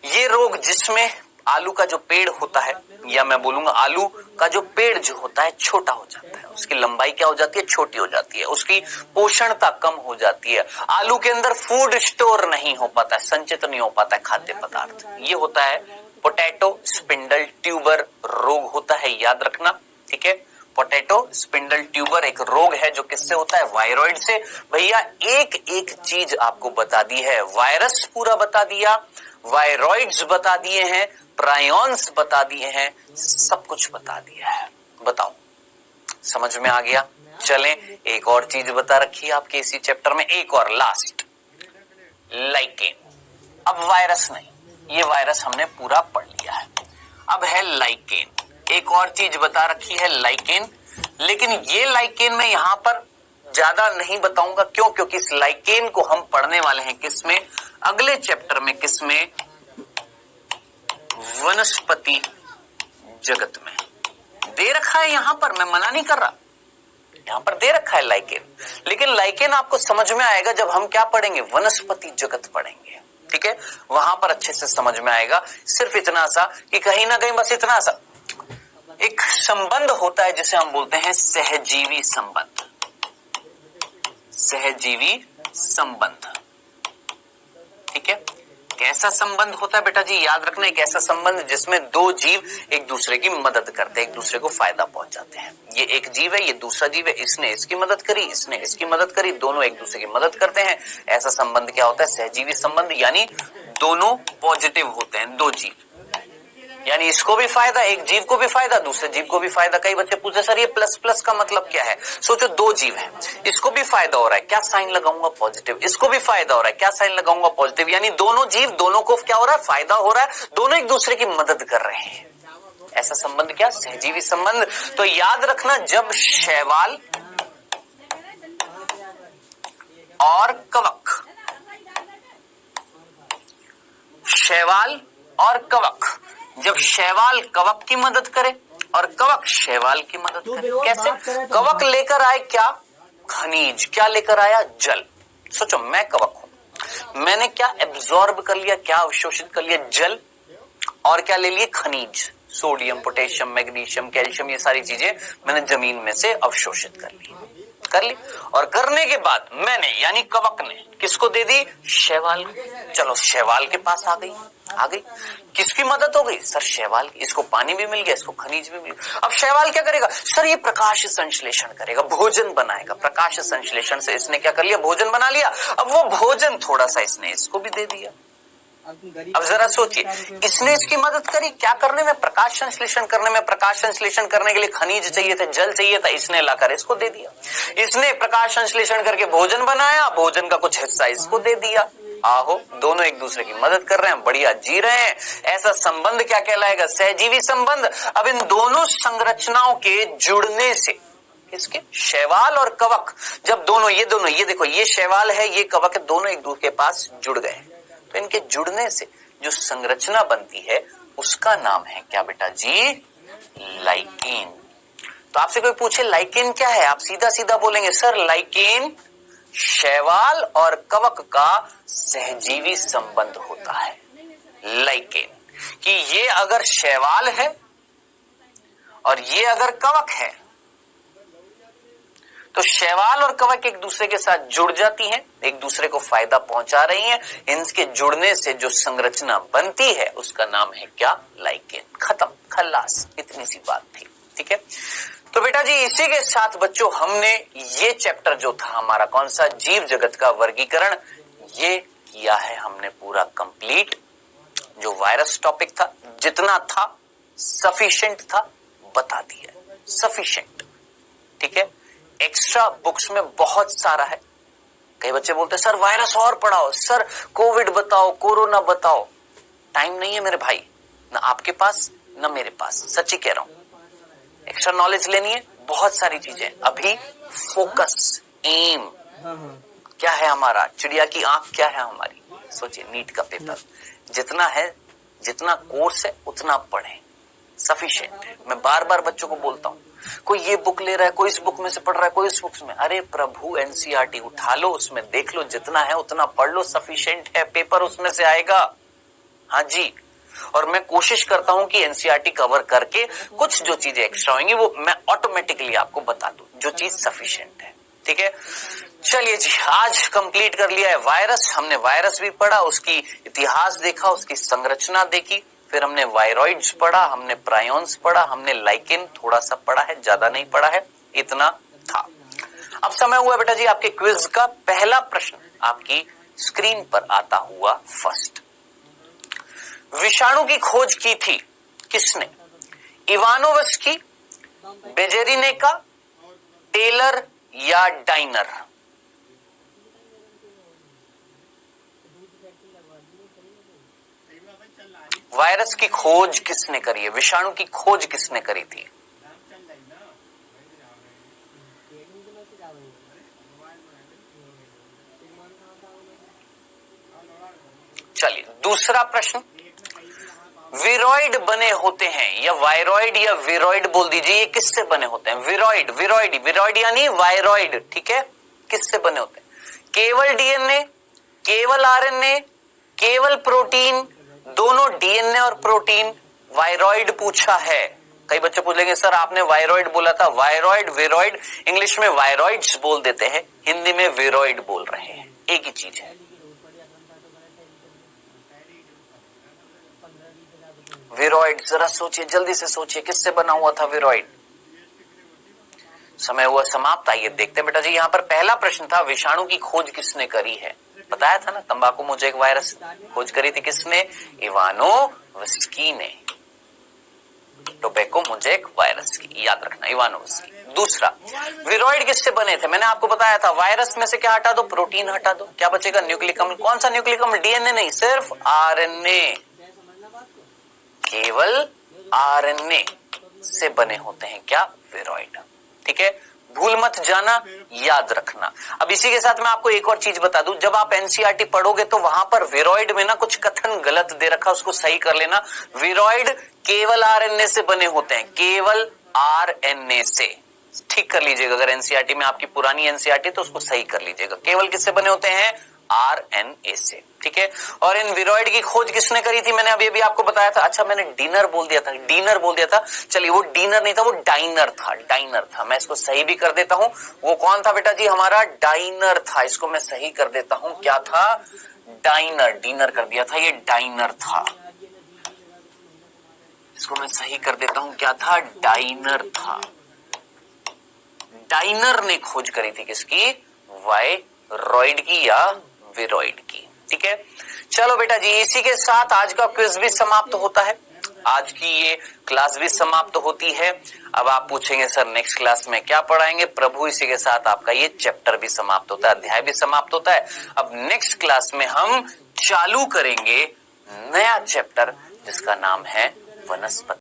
ये रोग जिसमें आलू का जो पेड़ होता है, या मैं बोलूंगा आलू का जो पेड़ जो होता है छोटा हो जाता है, उसकी लंबाई क्या हो जाती है? छोटी हो जाती है, उसकी पोषणता कम हो जाती है, आलू के अंदर फूड स्टोर नहीं हो पाता है, संचित नहीं हो पाता है खाद्य पदार्थ। ये होता है पोटैटो स्पिंडल ट्यूबर रोग होता है, याद रखना। ठीक है, पोटैटो स्पिंडल ट्यूबर एक रोग है जो किससे होता है? वायरॉइड से। भैया एक एक चीज आपको बता दी है, वायरस पूरा बता दिया, वायरॉइड्स बता दिए हैं, प्रायोन्स बता दिए हैं, सब कुछ बता दिया है। बताओ समझ में आ गया? चलें, एक और चीज बता रखी है आपके इसी चैप्टर में, एक और लास्ट, लाइकेन। अब वायरस नहीं, ये वायरस हमने पूरा पढ़ लिया है, अब है लाइकेन। एक और चीज बता रखी है लाइकेन, लेकिन ये लाइकेन में यहां पर ज्यादा नहीं बताऊंगा। क्यों? क्योंकि इस लाइकेन को हम पढ़ने वाले हैं किसमें? अगले चैप्टर में। किसमें? वनस्पति जगत में। दे रखा है यहां पर, मैं मना नहीं कर रहा, यहां पर दे रखा है लाइकेन, लेकिन लाइकेन आपको समझ में आएगा जब हम क्या पढ़ेंगे? वनस्पति जगत पढ़ेंगे। ठीक है, वहां पर अच्छे से समझ में आएगा। सिर्फ इतना सा कि कहीं ना कहीं बस इतना सा एक संबंध होता है जिसे हम बोलते हैं सहजीवी संबंध, सहजीवी संबंध। ठीक है, कैसा संबंध होता है बेटा जी? याद रखना, एक ऐसा संबंध जिसमें दो जीव एक दूसरे की मदद करते हैं, एक दूसरे को फायदा पहुंचाते हैं। ये एक जीव है, ये दूसरा जीव है, इसने इसकी मदद करी, इसने इसकी मदद करी, दोनों एक दूसरे की मदद करते हैं। ऐसा संबंध क्या होता है? सहजीवी संबंध, यानी दोनों पॉजिटिव होते हैं, दो जीव, यानी इसको भी फायदा, एक जीव को भी फायदा, दूसरे जीव को भी फायदा। कई बच्चे पूछे सर ये प्लस प्लस का मतलब क्या है? सोचो दो जीव हैं, इसको भी फायदा हो रहा है, क्या साइन लगाऊंगा? पॉजिटिव। इसको भी फायदा हो रहा है, क्या साइन लगाऊंगा? पॉजिटिव। यानी दोनों जीव, दोनों को क्या हो रहा है? फायदा हो रहा है, दोनों एक दूसरे की मदद कर रहे हैं। ऐसा संबंध क्या? सहजीवी संबंध। तो याद रखना, जब शैवाल और कवक, शैवाल और कवक, जब शैवाल कवक की मदद करे और कवक शैवाल की मदद करे, कैसे? कवक लेकर आए क्या? खनिज। क्या लेकर आया? जल। सोचो मैं कवक हूं, मैंने क्या एब्जॉर्ब कर लिया, क्या अवशोषित कर लिया? जल। और क्या ले लिए? खनिज, सोडियम, पोटेशियम, मैग्नीशियम, कैल्शियम, ये सारी चीजें मैंने जमीन में से अवशोषित कर ली। कर ली। और करने के बाद मैंने यानी कवक ने किसको दे दी? शैवाल। चलो शैवाल के पास आ गई। किसकी मदद हो गई? सर शैवाल की। इसको पानी भी मिल गया, इसको खनिज भी मिल गया। अब शैवाल क्या करेगा? सर ये प्रकाश संश्लेषण करेगा, भोजन बनाएगा। प्रकाश संश्लेषण से इसने क्या कर लिया? भोजन बना लिया। अब वो भोजन थोड़ा सा इसने इसको भी दे दिया। अब जरा सोचिए, इसने इसकी मदद करी क्या करने में? प्रकाश संश्लेषण करने में। प्रकाश संश्लेषण करने के लिए खनिज चाहिए थे, जल चाहिए था, इसने लाकर इसको दे दिया। इसने प्रकाश संश्लेषण करके भोजन बनाया, भोजन का कुछ हिस्सा इसको दे दिया। आहो, दोनों एक दूसरे की मदद कर रहे हैं, बढ़िया जी रहे हैं। ऐसा संबंध क्या कहलाएगा? सहजीवी संबंध। अब इन दोनों संरचनाओं के जुड़ने से, किसके? शैवाल और कवक। जब दोनों ये देखो, ये शैवाल है, ये कवक है, दोनों एक दूसरे के पास जुड़ गए। तो इनके जुड़ने से जो संरचना बनती है उसका नाम है क्या बेटा जी? लाइकेन। तो आपसे कोई पूछे लाइकेन क्या है, आप सीधा सीधा बोलेंगे सर लाइकेन शैवाल और कवक का सहजीवी संबंध होता है। लाइकेन कि ये अगर शैवाल है और ये अगर कवक है तो शैवाल और कवक एक दूसरे के साथ जुड़ जाती हैं, एक दूसरे को फायदा पहुंचा रही हैं। इनके जुड़ने से जो संरचना बनती है उसका नाम है क्या? लाइकेन। खत्म, खल्लास, इतनी सी बात थी। ठीक है, तो बेटा जी इसी के साथ बच्चों हमने ये चैप्टर जो था हमारा कौन सा? जीव जगत का वर्गीकरण, ये किया है हमने पूरा कंप्लीट। जो वायरस टॉपिक था जितना था सफिशिएंट था, बता दिया, सफिशिएंट। ठीक है, एक्स्ट्रा बुक्स में बहुत सारा है। कई बच्चे बोलते हैं सर वायरस और पढ़ाओ, सर कोविड बताओ, कोरोना बताओ। टाइम नहीं है मेरे भाई, ना आपके पास ना मेरे पास, सच्ची कह रहा हूं। एक्स्ट्रा नॉलेज लेनी है, बहुत सारी चीजें। अभी फोकस, एम क्या है हमारा? चिड़िया की आंख क्या है हमारी? सोचिए, नीट का पेपर जितना है, जितना कोर्स है उतना पढ़ें, सफिशिएंट है। मैं बार बार बच्चों को बोलता हूं, कोई ये बुक ले रहा है, कोई इस बुक में से पढ़ रहा है, कोई इस बुक में। अरे प्रभु, एनसीईआरटी उठा लो, उसमें देख लो, जितना है उतना पढ़ लो, सफिशिएंट है, पेपर उसमें से आएगा। हाँ जी, और मैं कोशिश करता हूं कि एनसीईआरटी कवर करके कुछ जो चीजें एक्स्ट्रा होंगी वो मैं ऑटोमेटिकली आपको बता दूं, जो चीज सफिशिएंट है। ठीक है, चलिए जी, आज कंप्लीट कर लिया है वायरस। हमने वायरस भी पढ़ा, उसकी इतिहास देखा, उसकी संरचना देखी, फिर हमने वायरॉइड्स पढ़ा, हमने प्रायोन्स पढ़ा, हमने लाइकेन थोड़ा सा पढ़ा है, ज्यादा नहीं पढ़ा है, इतना था। अब समय हुआ बेटा जी आपके क्विज का। पहला प्रश्न आपकी स्क्रीन पर आता हुआ फर्स्ट। विषाणु की खोज की थी किसने? इवानोवस्की, बेजेरिनेका, टेलर या डाइनर? वायरस की खोज किसने करी है? विषाणु की खोज किसने करी थी? चलिए दूसरा प्रश्न, विरोइड बने होते हैं या वायरॉइड या विरोइड बोल दीजिए, ये किससे बने होते हैं? विरोइड, विरोइड, विरोइड यानी वायरॉइड। ठीक है, किससे बने होते हैं? केवल डीएनए, केवल आरएनए, केवल प्रोटीन, दोनों डीएनए और प्रोटीन? वायरॉइड पूछा है। कई बच्चे पूछ लेंगे सर आपने वायरॉइड बोला था। वायरॉइड, विरोइड, इंग्लिश में वायरॉइड्स बोल देते हैं, हिंदी में विरोइड बोल रहे हैं, एक ही चीज है। विरोइड, जरा सोचिए, जल्दी से सोचिए, किससे बना हुआ था विरोइड? समय हुआ समाप्त। आइए देखते हैं बेटा जी, यहाँ पर पहला प्रश्न था विषाणु की खोज किसने करी है? बताया था ना, तंबाकू मोज़ेक वायरस खोज करी थी किसने? इवानोवस्की ने। टोबैको मोज़ेक वायरस की, याद रखना, इवानोवस्की। दूसरा, विरोइड किससे बने थे? मैंने आपको बताया था वायरस में से क्या हटा दो? प्रोटीन हटा दो, क्या बचेगा? न्यूक्लिक अम्ल। कौन सा न्यूक्लिक अम्ल? डीएनए नहीं, सिर्फ आरएनए, केवल आरएनए से बने होते हैं क्या? विरोइड। ठीक है, भूल मत जाना, याद रखना। अब इसी के साथ मैं आपको एक और चीज बता दूं, जब आप एनसीईआरटी पढ़ोगे तो वहां पर विरोइड में ना कुछ कथन गलत दे रखा, उसको सही कर लेना। विरोइड केवल आरएनए से बने होते हैं, केवल आरएनए से, ठीक कर लीजिएगा। अगर एनसीईआरटी में आपकी पुरानी एनसीईआरटी तो उसको सही कर लीजिएगा। केवल किससे बने होते हैं? RNA से, ठीक है। और इन विरोइड की खोज किसने करी थी, मैंने अभी आपको बताया था। अच्छा मैंने डिनर बोल दिया था, चलिए वो डिनर नहीं था, वो डाइनर था। मैं इसको सही भी कर देता हूं, वो कौन था बेटा जी, हमारा डाइनर था। इसको मैं सही कर देता हूं, क्या था, डाइनर, डिनर कर दिया था, ये डाइनर था। इसको मैं सही कर देता हूं, क्या था, डाइनर था। डाइनर ने खोज करी थी किसकी, वायरॉइड की या विरोइड की, ठीक है। चलो बेटा जी, इसी के साथ आज का क्विज भी समाप्त होता है, आज की ये क्लास भी समाप्त होती है। अब आप पूछेंगे सर नेक्स्ट क्लास में क्या पढ़ाएंगे, प्रभु इसी के साथ आपका ये चैप्टर भी समाप्त होता है, अध्याय भी समाप्त होता है। अब नेक्स्ट क्लास में हम चालू करेंगे नया चैप्टर जिसका नाम है वनस्पति।